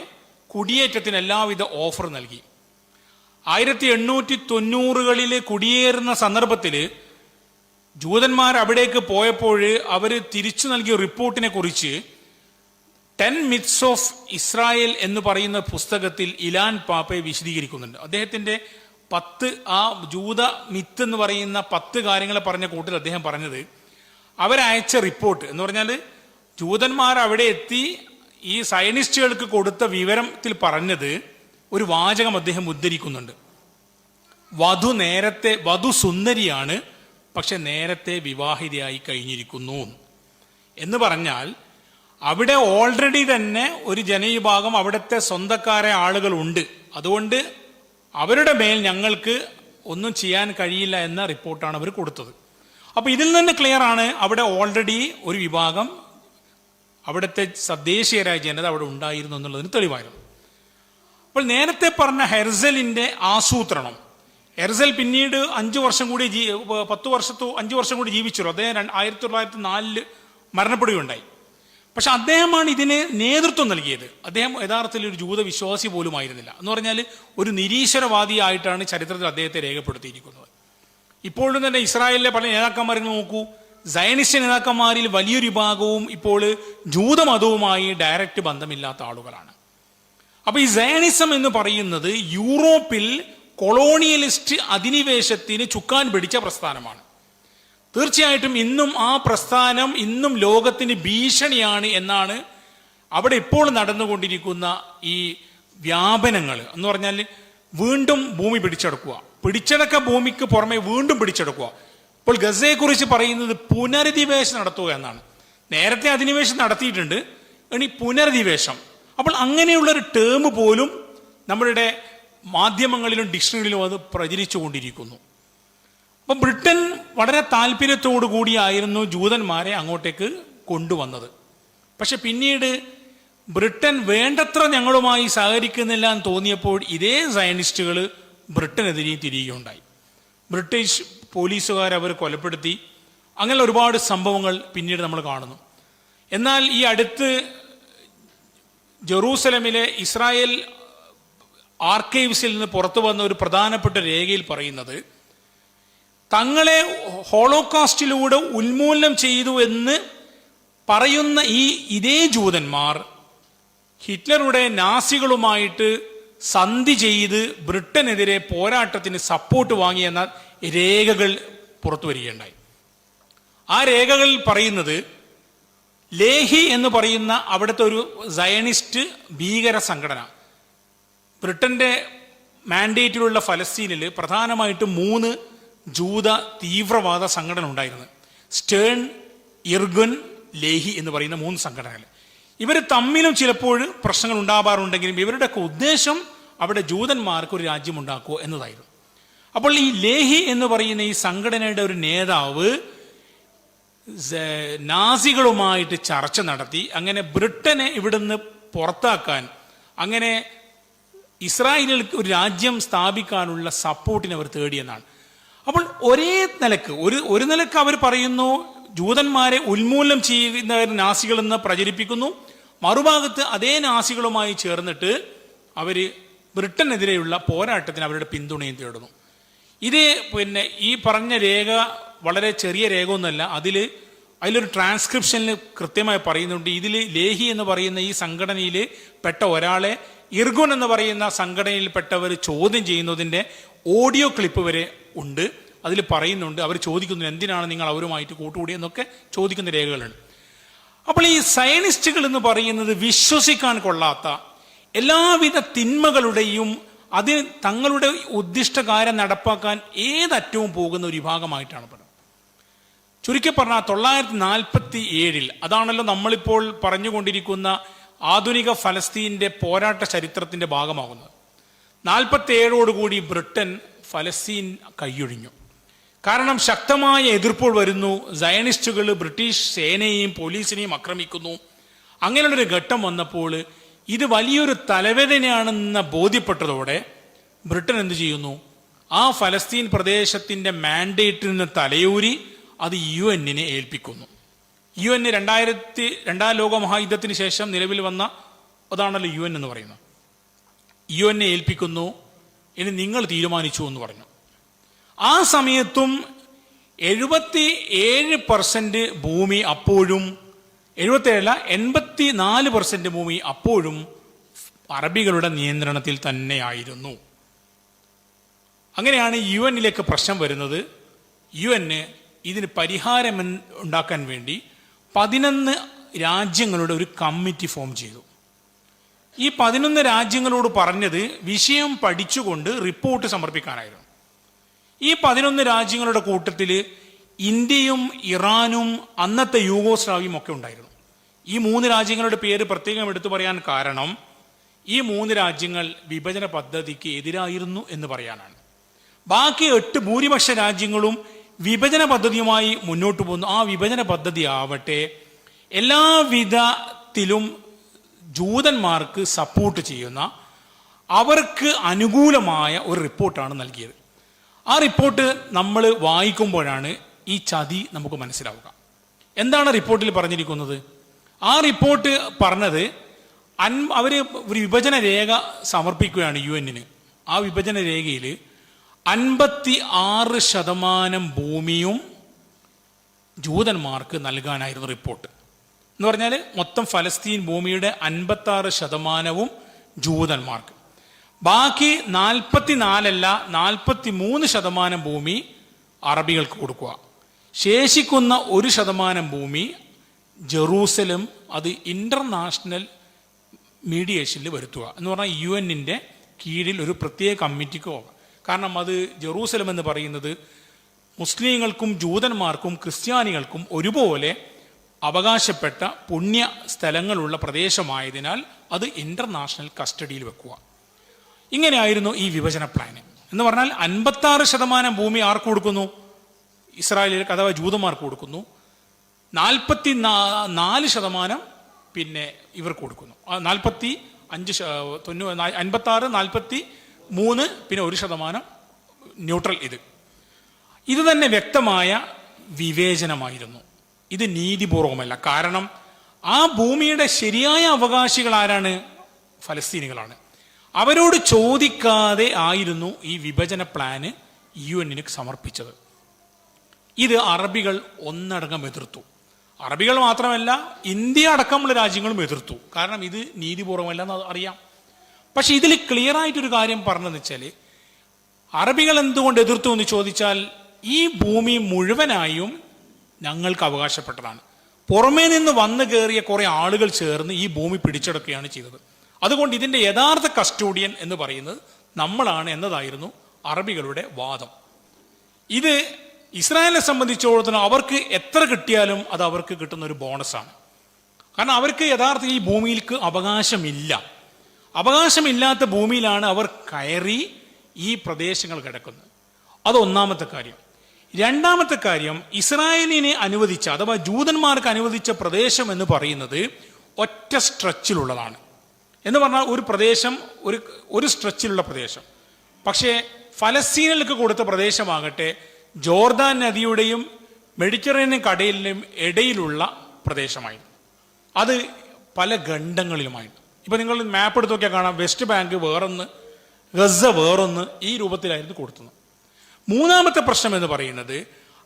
കുടിയേറ്റത്തിന് എല്ലാവിധ ഓഫർ നൽകി. 1890കളിൽ കുടിയേറുന്ന സന്ദർഭത്തിൽ ജൂതന്മാർ അവിടേക്ക് പോയപ്പോൾ അവർ തിരിച്ചു നൽകിയ റിപ്പോർട്ടിനെ കുറിച്ച് 10 മിത്സ് ഓഫ് ഇസ്രായേൽ എന്ന് പറയുന്ന പുസ്തകത്തിൽ ഇലാൻ പാപ്പയെ വിശദീകരിക്കുന്നുണ്ട്. അദ്ദേഹത്തിൻ്റെ 10 ആ ജൂത മിത്ത് എന്ന് പറയുന്ന 10 കാര്യങ്ങളെ പറഞ്ഞ കൂട്ടത്തിൽ അദ്ദേഹം പറഞ്ഞത്, അവരയച്ച റിപ്പോർട്ട് എന്ന് പറഞ്ഞാൽ ജൂതന്മാർ അവിടെ എത്തി ഈ സയനിസ്റ്റുകൾക്ക് കൊടുത്ത വിവരത്തിൽ പറഞ്ഞത് ഒരു വാചകം അദ്ദേഹം ഉദ്ധരിക്കുന്നുണ്ട്. വധു സുന്ദരിയാണ്, പക്ഷെ നേരത്തെ വിവാഹിതയായി കഴിഞ്ഞിരിക്കുന്നു എന്ന് പറഞ്ഞാൽ അവിടെ ഓൾറെഡി തന്നെ ഒരു ജനവിഭാഗം അവിടുത്തെ സ്വന്തക്കാരെ ആളുകളുണ്ട്, അതുകൊണ്ട് അവരുടെ മേൽ ഞങ്ങൾക്ക് ഒന്നും ചെയ്യാൻ കഴിയില്ല എന്ന റിപ്പോർട്ടാണ് അവർ കൊടുത്തത്. അപ്പോൾ ഇതിൽ നിന്ന് ക്ലിയർ ആണ്, അവിടെ ഓൾറെഡി ഒരു വിഭാഗം അവിടുത്തെ തദ്ദേശീയരായ ജനത അവിടെ ഉണ്ടായിരുന്നു എന്നുള്ളതിന് തെളിവായിരുന്നു. അപ്പോൾ നേരത്തെ പറഞ്ഞ ഹെർസലിൻ്റെ ആസൂത്രണം, ഹെർസൽ പിന്നീട് 5 വർഷം കൂടി 5 വർഷം കൂടി ജീവിച്ചുള്ളൂ. അദ്ദേഹം 1904 മരണപ്പെടുകയുണ്ടായി. പക്ഷെ അദ്ദേഹമാണ് ഇതിന് നേതൃത്വം നൽകിയത്. അദ്ദേഹം യഥാർത്ഥത്തിൽ ഒരു ജൂത വിശ്വാസി പോലും ആയിരുന്നില്ല. എന്ന് പറഞ്ഞാൽ ഒരു നിരീശ്വരവാദിയായിട്ടാണ് ചരിത്രത്തിൽ അദ്ദേഹത്തെ രേഖപ്പെടുത്തിയിരിക്കുന്നത്. ഇപ്പോഴും തന്നെ ഇസ്രായേലിലെ പല നേതാക്കന്മാരെ നോക്കൂ, സയനിസ്റ്റ് നേതാക്കന്മാരിൽ വലിയൊരു വിഭാഗവും ഇപ്പോൾ ജൂതമതവുമായി ഡയറക്റ്റ് ബന്ധമില്ലാത്ത ആളുകളാണ്. അപ്പൊ ഈ സയനിസം എന്ന് പറയുന്നത് യൂറോപ്പിൽ കൊളോണിയലിസ്റ്റ് അധിനിവേശത്തിന് ചുക്കാൻ പിടിച്ച പ്രസ്ഥാനമാണ്. തീർച്ചയായിട്ടും ഇന്നും ആ പ്രസ്ഥാനം ഇന്നും ലോകത്തിന് ഭീഷണിയാണ് എന്നാണ് അവിടെ ഇപ്പോൾ നടന്നുകൊണ്ടിരിക്കുന്ന ഈ വ്യാപനങ്ങൾ എന്ന് പറഞ്ഞാൽ വീണ്ടും ഭൂമി പിടിച്ചെടുക്ക ഭൂമിക്ക് പുറമെ വീണ്ടും പിടിച്ചെടുക്കുക. ഇപ്പോൾ ഗസയെക്കുറിച്ച് പറയുന്നത് പുനരധിവേശം നടത്തുക എന്നാണ്. നേരത്തെ അധിനിവേശം നടത്തിയിട്ടുണ്ട്, ഇനി പുനരധിവേശം. അപ്പോൾ അങ്ങനെയുള്ളൊരു ടേം പോലും നമ്മളുടെ മാധ്യമങ്ങളിലും ഡിക്ഷണറിയിലും അത് പ്രചരിച്ചു കൊണ്ടിരിക്കുന്നു. അപ്പം ബ്രിട്ടൻ വളരെ താല്പര്യത്തോടു കൂടിയായിരുന്നു ജൂതന്മാരെ അങ്ങോട്ടേക്ക് കൊണ്ടുവന്നത്. പക്ഷെ പിന്നീട് ബ്രിട്ടൻ വേണ്ടത്ര ഞങ്ങളുമായി സഹകരിക്കുന്നില്ല എന്ന് തോന്നിയപ്പോൾ ഇതേ സയനിസ്റ്റുകൾ ബ്രിട്ടനെതിരെ തിരിയുകയുണ്ടായി. ബ്രിട്ടീഷ് പോലീസുകാരെ അവർ കൊലപ്പെടുത്തി. അങ്ങനെ ഒരുപാട് സംഭവങ്ങൾ പിന്നീട് നമ്മൾ കാണുന്നു. എന്നാൽ ഈ അടുത്ത് ജെറൂസലമിലെ ഇസ്രായേൽ ആർക്കൈവ്സിൽ നിന്ന് പുറത്തു വന്ന ഒരു പ്രധാനപ്പെട്ട രേഖയിൽ പറയുന്നത് തങ്ങളെ ഹോളോകാസ്റ്റിലൂടെ ഉന്മൂലനം ചെയ്തു എന്ന് പറയുന്ന ഇതേ ജൂതന്മാർ ഹിറ്റ്ലറുടെ നാസികളുമായിട്ട് സന്ധി ചെയ്ത് ബ്രിട്ടനെതിരെ പോരാട്ടത്തിന് സപ്പോർട്ട് വാങ്ങിയെന്ന രേഖകൾ പുറത്തു വരികയുണ്ടായി. ആ രേഖകളിൽ പറയുന്നത് ലേഹി എന്ന് പറയുന്ന അവിടുത്തെ ഒരു സയനിസ്റ്റ് ഭീകര സംഘടന, ബ്രിട്ടന്റെ മാൻഡേറ്റിലുള്ള ഫലസ്തീനിൽ പ്രധാനമായിട്ടും 3 ജൂത തീവ്രവാദ സംഘടന ഉണ്ടായിരുന്നു. സ്റ്റേൺ, ഇർഗുൻ, ലേഹി എന്ന് പറയുന്ന 3 സംഘടനകൾ. ഇവർ തമ്മിലും ചിലപ്പോൾ പ്രശ്നങ്ങൾ ഉണ്ടാവാറുണ്ടെങ്കിലും ഇവരുടെയൊക്കെ ഉദ്ദേശം അവിടെ ജൂതന്മാർക്ക് ഒരു രാജ്യം ഉണ്ടാക്കുക എന്നതായിരുന്നു. അപ്പോൾ ഈ ലേഹി എന്ന് പറയുന്ന ഈ സംഘടനയുടെ ഒരു നേതാവ് നാസികളുമായിട്ട് ചർച്ച നടത്തി അങ്ങനെ ബ്രിട്ടനെ ഇവിടുന്ന് പുറത്താക്കാൻ, അങ്ങനെ ഇസ്രായേലിൽ ഒരു രാജ്യം സ്ഥാപിക്കാനുള്ള സപ്പോർട്ടിന് അവർ തേടിയെന്നാണ്. അപ്പോൾ ഒരേ നിലക്ക് ഒരു നിലക്ക് അവർ പറയുന്നു ജൂതന്മാരെ ഉന്മൂലനം ചെയ്യുന്ന നാസികളെന്ന് പ്രചരിപ്പിക്കുന്നു, മറുഭാഗത്ത് അതേ നാസികളുമായി ചേർന്നിട്ട് അവർ ബ്രിട്ടനെതിരെയുള്ള പോരാട്ടത്തിന് അവരുടെ പിന്തുണയും തേടുന്നു. ഇത് ഈ പറഞ്ഞ രേഖ വളരെ ചെറിയ രേഖ ഒന്നുമല്ല. അതിലൊരു ട്രാൻസ്ക്രിപ്ഷനിൽ കൃത്യമായി പറയുന്നുണ്ട്. ഇതിൽ ലേഹി എന്ന് പറയുന്ന ഈ സംഘടനയിൽ പെട്ട ഒരാളെ ഇർഗുൻ എന്ന് പറയുന്ന സംഘടനയിൽപ്പെട്ടവർ ചോദ്യം ചെയ്യുന്നതിൻ്റെ ഓഡിയോ ക്ലിപ്പ് വരെ ഉണ്ട്. അതിൽ പറയുന്നുണ്ട്, അവർ ചോദിക്കുന്നു എന്തിനാണ് നിങ്ങൾ അവരുമായിട്ട് കൂട്ടുകൂടിയെന്നൊക്കെ ചോദിക്കുന്ന രേഖകളുണ്ട്. അപ്പോൾ ഈ സയനിസ്റ്റുകൾ എന്ന് പറയുന്നത് വിശ്വസിക്കാൻ കൊള്ളാത്ത എല്ലാവിധ തിന്മകളുടെയും അതിന് തങ്ങളുടെ ഉദ്ദിഷ്ടകാര്യം നടപ്പാക്കാൻ ഏതറ്റവും പോകുന്ന ഒരു വിഭാഗമായിട്ടാണ് പറയുന്നത്. ചുരുക്കി പറഞ്ഞാൽ 1947 അതാണല്ലോ നമ്മളിപ്പോൾ പറഞ്ഞുകൊണ്ടിരിക്കുന്ന ആധുനിക ഫലസ്തീൻ്റെ പോരാട്ട ചരിത്രത്തിന്റെ ഭാഗമാകുന്നത്. 47 ബ്രിട്ടൻ ഫലസ്തീൻ കൈയൊഴിഞ്ഞു. കാരണം ശക്തമായ എതിർപ്പുകൾ വരുന്നു. സയനിസ്റ്റുകൾ ബ്രിട്ടീഷ് സേനയെയും പോലീസിനെയും ആക്രമിക്കുന്നു. അങ്ങനെയുള്ളൊരു ഘട്ടം വന്നപ്പോൾ ഇത് വലിയൊരു തലവേദനയാണെന്ന് ബോധ്യപ്പെട്ടതോടെ ബ്രിട്ടൻ എന്ത് ചെയ്യുന്നു, ആ ഫലസ്തീൻ പ്രദേശത്തിന്റെ മാൻഡേറ്റിൽ നിന്ന് തലയൂരി അത് UN ഏൽപ്പിക്കുന്നു. UN 2ാം ലോകമഹായുദ്ധത്തിന് ശേഷം നിലവിൽ വന്ന അതാണല്ലോ UN എന്ന് പറയുന്നത്. UN ഏൽപ്പിക്കുന്നു, ഇനി നിങ്ങൾ തീരുമാനിച്ചു എന്ന് പറഞ്ഞു. ആ സമയത്തും 77% ഭൂമി അപ്പോഴും 84% ഭൂമി അപ്പോഴും അറബികളുടെ നിയന്ത്രണത്തിൽ തന്നെയായിരുന്നു. അങ്ങനെയാണ് UN പ്രശ്നം വരുന്നത്. UN ഇതിന് പരിഹാരം ഉണ്ടാക്കാൻ വേണ്ടി 11 രാജ്യങ്ങളുടെ ഒരു കമ്മിറ്റി ഫോം ചെയ്തു. ഈ 11 രാജ്യങ്ങളോട് പറഞ്ഞത് വിഷയം പഠിച്ചുകൊണ്ട് റിപ്പോർട്ട് സമർപ്പിക്കാനായിരുന്നു. ഈ 11 രാജ്യങ്ങളുടെ കൂട്ടത്തിൽ ഇന്ത്യയും ഇറാനും അന്നത്തെ യൂഗോസ്ലാവിയും ഒക്കെ ഉണ്ടായിരുന്നു. ഈ 3 രാജ്യങ്ങളുടെ പേര് പ്രത്യേകം എടുത്തു പറയാൻ കാരണം ഈ 3 രാജ്യങ്ങൾ വിഭജന പദ്ധതിക്ക് എതിരായിരുന്നു എന്ന് പറയാനാണ്. ബാക്കി 8 ഭൂരിപക്ഷ രാജ്യങ്ങളും വിഭജന പദ്ധതിയുമായി മുന്നോട്ട് പോകുന്നു. ആ വിഭജന പദ്ധതി ആവട്ടെ എല്ലാവിധത്തിലും ജൂതന്മാർക്ക് സപ്പോർട്ട് ചെയ്യുന്ന, അവർക്ക് അനുകൂലമായ ഒരു റിപ്പോർട്ടാണ് നൽകിയത്. ആ റിപ്പോർട്ട് നമ്മൾ വായിക്കുമ്പോഴാണ് ഈ ചതി നമുക്ക് മനസ്സിലാവുക. എന്താണ് റിപ്പോർട്ടിൽ പറഞ്ഞിരിക്കുന്നത്? ആ റിപ്പോർട്ട് പറഞ്ഞത് അവർ ഒരു വിഭജന രേഖ സമർപ്പിക്കുകയാണ് UN. ആ വിഭജന രേഖയിൽ 56% ഭൂമിയും ജൂതന്മാർക്ക് നൽകാനായിരുന്നു റിപ്പോർട്ട്. എന്ന് പറഞ്ഞാൽ മൊത്തം ഫലസ്തീൻ ഭൂമിയുടെ 56% ജൂതന്മാർക്ക്, ബാക്കി 44 43% ഭൂമി അറബികൾക്ക് കൊടുക്കുക. ശേഷിക്കുന്ന 1% ഭൂമി ജെറൂസലം അത് ഇന്റർനാഷണൽ മീഡിയേഷനിൽ വരുത്തുക. എന്ന് പറഞ്ഞാൽ UN കീഴിൽ ഒരു പ്രത്യേക കമ്മിറ്റിക്ക് പോകാം. കാരണം അത് ജെറൂസലം എന്ന് പറയുന്നത് മുസ്ലിങ്ങൾക്കും ജൂതന്മാർക്കും ക്രിസ്ത്യാനികൾക്കും ഒരുപോലെ അവകാശപ്പെട്ട പുണ്യ സ്ഥലങ്ങളുള്ള പ്രദേശമായതിനാൽ അത് ഇന്റർനാഷണൽ കസ്റ്റഡിയിൽ വെക്കുക. ഇങ്ങനെയായിരുന്നു ഈ വിഭജന പ്ലാന്. എന്ന് പറഞ്ഞാൽ 56% ഭൂമി ആർക്ക് കൊടുക്കുന്നു? ഇസ്രായേലിലേക്ക് അഥവാ ജൂതന്മാർക്ക് കൊടുക്കുന്നു. 44% പിന്നെ ഇവർക്ക് കൊടുക്കുന്നു. 56, 43, പിന്നെ 1% ന്യൂട്രൽ. ഇത് തന്നെ വ്യക്തമായ വിവേചനമായിരുന്നു. ഇത് നീതിപൂർവമല്ല. കാരണം ആ ഭൂമിയുടെ ശരിയായ അവകാശികൾ ആരാണ്? ഫലസ്തീനികളാണ്. അവരോട് ചോദിക്കാതെ ആയിരുന്നു ഈ വിഭജന പ്ലാന് UN സമർപ്പിച്ചത്. ഇത് അറബികൾ ഒന്നടങ്കം എതിർത്തു. അറബികൾ മാത്രമല്ല, ഇന്ത്യ അടക്കമുള്ള രാജ്യങ്ങളും എതിർത്തു. കാരണം ഇത് നീതിപൂർവമല്ല എന്ന് അറിയാം. പക്ഷെ ഇതിൽ ക്ലിയർ ആയിട്ടൊരു കാര്യം പറഞ്ഞതെന്ന് വെച്ചാൽ, അറബികൾ എന്തുകൊണ്ട് എതിർത്തു എന്ന് ചോദിച്ചാൽ, ഈ ഭൂമി മുഴുവനായും ഞങ്ങൾക്ക് അവകാശപ്പെട്ടതാണ്. പുറമേ നിന്ന് വന്നു കയറിയ കുറെ ആളുകൾ ചേർന്ന് ഈ ഭൂമി പിടിച്ചെടുക്കുകയാണ് ചെയ്തത്. അതുകൊണ്ട് ഇതിന്റെ യഥാർത്ഥ കസ്റ്റോഡിയൻ എന്ന് പറയുന്നത് നമ്മളാണ് എന്നതായിരുന്നു അറബികളുടെ വാദം. ഇത് ഇസ്രായേലിനെ സംബന്ധിച്ചിടത്തോളം അവർക്ക് എത്ര കിട്ടിയാലും അത് അവർക്ക് കിട്ടുന്ന ഒരു ബോണസാണ്. കാരണം അവർക്ക് യഥാർത്ഥ ഈ ഭൂമിയിലേക്ക് അവകാശമില്ല. അവകാശമില്ലാത്ത ഭൂമിയിലാണ് അവർ കയറി ഈ പ്രദേശങ്ങൾ കിടക്കുന്നത്. അത് ഒന്നാമത്തെ കാര്യം. രണ്ടാമത്തെ കാര്യം, ഇസ്രായേലിനെ അനുവദിച്ച അഥവാ ജൂതന്മാർക്ക് അനുവദിച്ച പ്രദേശം എന്ന് പറയുന്നത് ഒറ്റ സ്ട്രെച്ചിലുള്ളതാണ്. എന്ന് പറഞ്ഞാൽ ഒരു പ്രദേശം ഒരു സ്ട്രെച്ചിലുള്ള പ്രദേശം. പക്ഷേ ഫലസ്തീനിലേക്ക് കൊടുത്ത പ്രദേശമാകട്ടെ ജോർദാൻ നദിയുടെയും മെഡിറ്ററേനിയൻ കടലിനും ഇടയിലുള്ള പ്രദേശമായിരുന്നു. അത് പല ഖണ്ഡങ്ങളിലുമായിരുന്നു. ഇപ്പം നിങ്ങൾ മാപ്പ് എടുത്ത് നോക്കിയാൽ കാണാം, വെസ്റ്റ് ബാങ്ക് വേറൊന്ന്, ഗസ വേറൊന്ന്, ഈ രൂപത്തിലായിരുന്നു കൊടുത്തത്. മൂന്നാമത്തെ പ്രശ്നം എന്ന് പറയുന്നത്,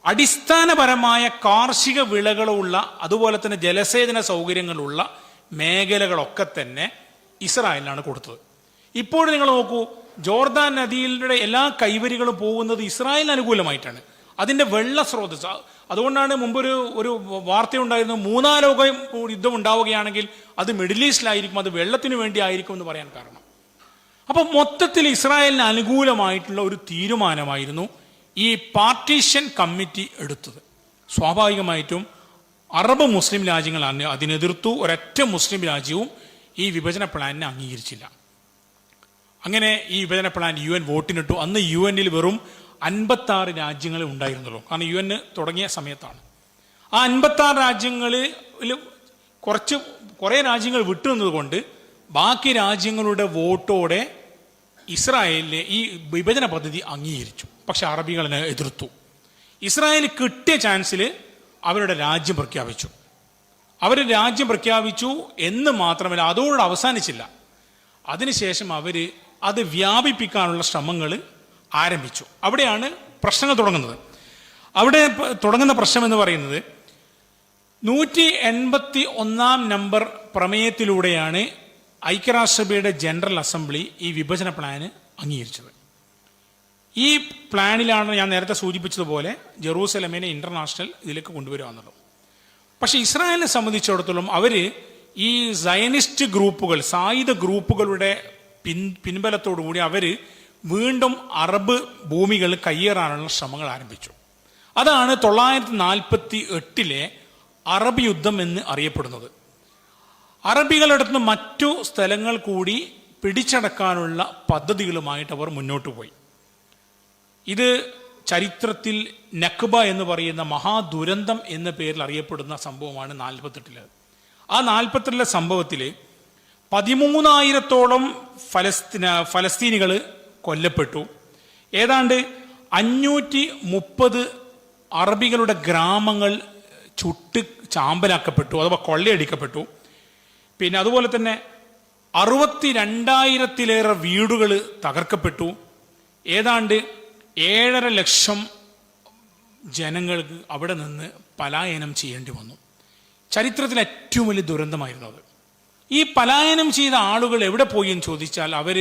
അടിസ്ഥാനപരമായ കാർഷിക വിളകളുള്ള അതുപോലെ തന്നെ ജലസേചന സൗകര്യങ്ങളുള്ള മേഖലകളൊക്കെ തന്നെ ഇസ്രായേലിനാണ് കൊടുത്തത്. ഇപ്പോൾ നിങ്ങൾ നോക്കൂ, ജോർദാൻ നദിയുടെ എല്ലാ കൈവരികളും പോകുന്നത് ഇസ്രായേലിന് അനുകൂലമായിട്ടാണ്. അതിൻ്റെ വെള്ള സ്രോതസ്. അതുകൊണ്ടാണ് മുമ്പൊരു വാർത്തയുണ്ടായിരുന്നു, 3ാം ലോക യുദ്ധം ഉണ്ടാവുകയാണെങ്കിൽ അത് മിഡിൽ ഈസ്റ്റിലായിരിക്കും, അത് വെള്ളത്തിന് വേണ്ടി ആയിരിക്കും എന്ന് പറയാൻ കാരണം. അപ്പം മൊത്തത്തിൽ ഇസ്രായേലിന് അനുകൂലമായിട്ടുള്ള ഒരു തീരുമാനമായിരുന്നു ഈ പാർട്ടീഷൻ കമ്മിറ്റി എടുത്തത്. സ്വാഭാവികമായിട്ടും അറബ് മുസ്ലിം രാജ്യങ്ങൾ അതിനെതിർത്തു. ഒരൊറ്റ മുസ്ലിം രാജ്യവും ഈ വിഭജന പ്ലാനിനെ അംഗീകരിച്ചില്ല. അങ്ങനെ ഈ വിഭജന പ്ലാൻ UN വോട്ടിനിട്ടു. അന്ന് UN വെറും 56 രാജ്യങ്ങളെ ഉണ്ടായിരുന്നുള്ളൂ. കാരണം UN തുടങ്ങിയ സമയത്താണ്. ആ 56 രാജ്യങ്ങളിൽ കുറേ രാജ്യങ്ങൾ വിട്ടുനിന്നത് കൊണ്ട് ബാക്കി രാജ്യങ്ങളുടെ വോട്ടോടെ ഇസ്രായേലിനെ ഈ വിഭജന പദ്ധതി അംഗീകരിച്ചു. പക്ഷെ അറബികളെ എതിർത്തു. ഇസ്രായേൽ കിട്ടിയ ചാൻസിൽ അവരുടെ രാജ്യം പ്രഖ്യാപിച്ചു. അവർ രാജ്യം പ്രഖ്യാപിച്ചു എന്ന് മാത്രമല്ല, അതോടെ അവസാനിച്ചില്ല. അതിനുശേഷം അവർ അത് വ്യാപിപ്പിക്കാനുള്ള ശ്രമങ്ങൾ ആരംഭിച്ചു. അവിടെയാണ് പ്രശ്നങ്ങൾ തുടങ്ങുന്നത്. അവിടെ തുടങ്ങുന്ന പ്രശ്നം എന്ന് പറയുന്നത് 181 നമ്പർ പ്രമേയത്തിലൂടെയാണ് ഐക്യരാഷ്ട്രസഭയുടെ ജനറൽ അസംബ്ലി ഈ വിഭജന പ്ലാന് അംഗീകരിച്ചത്. ഈ പ്ലാനിലാണ് ഞാൻ നേരത്തെ സൂചിപ്പിച്ചതുപോലെ ജെറൂസലമിനെ ഇന്റർനാഷണൽ ഇതിലേക്ക് കൊണ്ടുവരിക എന്നുള്ളത്. പക്ഷെ ഇസ്രായേലിനെ സംബന്ധിച്ചിടത്തോളം അവർ ഈ സയനിസ്റ്റ് ഗ്രൂപ്പുകൾ, സായുധ ഗ്രൂപ്പുകളുടെ പിൻബലത്തോടുകൂടി അവർ വീണ്ടും അറബ് ഭൂമികൾ കയ്യേറാനുള്ള ശ്രമങ്ങൾ ആരംഭിച്ചു. അതാണ് 1948 അറബ് യുദ്ധം എന്ന് അറിയപ്പെടുന്നത്. അറബികളടുത്ത് മറ്റു സ്ഥലങ്ങൾ കൂടി പിടിച്ചടക്കാനുള്ള പദ്ധതികളുമായിട്ട് അവർ മുന്നോട്ട് പോയി. ഇത് ചരിത്രത്തിൽ നക്ബ എന്ന് പറയുന്ന മഹാദുരന്തം എന്ന പേരിൽ അറിയപ്പെടുന്ന സംഭവമാണ് 48. ആ 48 സംഭവത്തിൽ 13,000-ഓളം ഫലസ്തീനികൾ കൊല്ലപ്പെട്ടു. ഏതാണ്ട് 530 അറബികളുടെ ഗ്രാമങ്ങൾ ചുട്ട് ചാമ്പലാക്കപ്പെട്ടു അഥവാ കൊള്ളയടിക്കപ്പെട്ടു. പിന്നെ അതുപോലെ തന്നെ 62,000-ലേറെ വീടുകൾ തകർക്കപ്പെട്ടു. ഏതാണ്ട് 7.5 ലക്ഷം ജനങ്ങൾക്ക് അവിടെ നിന്ന് പലായനം ചെയ്യേണ്ടി വന്നു. ചരിത്രത്തിൽ ഏറ്റവും വലിയ ദുരന്തമായിരുന്നു അത്. ഈ പലായനം ചെയ്ത ആളുകൾ എവിടെ പോയി എന്ന് ചോദിച്ചാൽ അവർ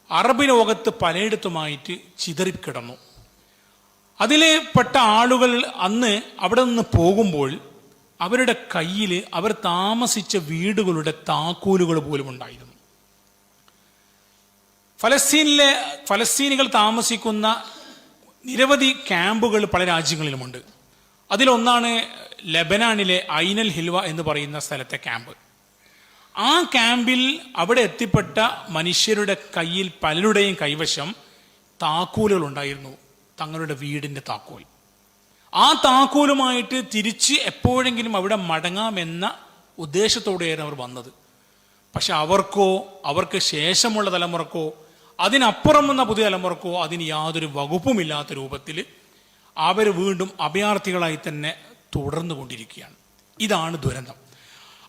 അറബ് ലോകത്ത് പലയിടത്തുമായിട്ട് ചിതറിക്കിടന്നു. അതിലെ പെട്ട ആളുകൾ അന്ന് അവിടെ നിന്ന് പോകുമ്പോൾ അവരുടെ കയ്യിൽ അവർ താമസിച്ച വീടുകളുടെ താക്കോലുകൾ പോലും ഉണ്ടായിരുന്നു. ഫലസ്തീനികൾ താമസിക്കുന്ന നിരവധി ക്യാമ്പുകൾ പല രാജ്യങ്ങളിലുമുണ്ട്. അതിലൊന്നാണ് ലെബനാനിലെ ഐനൽ ഹിൽവ എന്ന് പറയുന്ന സ്ഥലത്തെ ക്യാമ്പ്. ആ ക്യാമ്പിൽ അവിടെ എത്തിപ്പെട്ട മനുഷ്യരുടെ കയ്യിൽ പലരുടെയും കൈവശം താക്കോലുകൾ ഉണ്ടായിരുന്നു, തങ്ങളുടെ വീടിൻ്റെ താക്കോൽ. ആ താക്കോലുമായിട്ട് തിരിച്ച് എപ്പോഴെങ്കിലും അവിടെ മടങ്ങാമെന്ന ഉദ്ദേശത്തോടെയായിരുന്നു അവർ വന്നത്. പക്ഷെ അവർക്ക് ശേഷമുള്ള തലമുറക്കോ അതിനപ്പുറം വന്ന പുതിയ തലമുറക്കോ അതിന് യാതൊരു വകുപ്പുമില്ലാത്ത രൂപത്തിൽ അവർ വീണ്ടും അഭയാർത്ഥികളായി തന്നെ തുടർന്നു കൊണ്ടിരിക്കുകയാണ്. ഇതാണ് ദുരന്തം.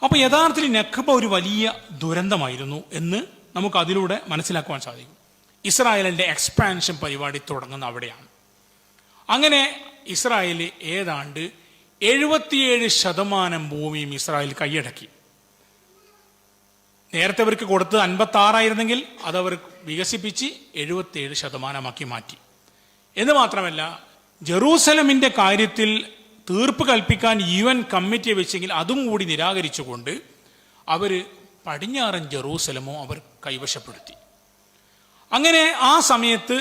അപ്പോൾ യഥാർത്ഥത്തിൽ നഖബ ഒരു വലിയ ദുരന്തമായിരുന്നു എന്ന് നമുക്ക് അതിലൂടെ മനസ്സിലാക്കുവാൻ സാധിക്കും. ഇസ്രായേലിൻ്റെ എക്സ്പാൻഷൻ പരിപാടി തുടങ്ങുന്ന അവിടെയാണ്. അങ്ങനെ ഇസ്രായേൽ ഏതാണ്ട് 77% ഭൂമിയും ഇസ്രായേൽ കൈയടക്കി. നേരത്തെ അവർക്ക് കൊടുത്തത് 56 അതവർ വികസിപ്പിച്ച് 77% മാറ്റി. എന്ന് മാത്രമല്ല, ജെറൂസലമിൻ്റെ കാര്യത്തിൽ തീർപ്പ് കൽപ്പിക്കാൻ UN കമ്മിറ്റിയെ വെച്ചെങ്കിൽ അതും കൂടി നിരാകരിച്ചുകൊണ്ട് അവർ പടിഞ്ഞാറൻ ജെറൂസലമോ അവർ കൈവശപ്പെടുത്തി. അങ്ങനെ ആ സമയത്ത്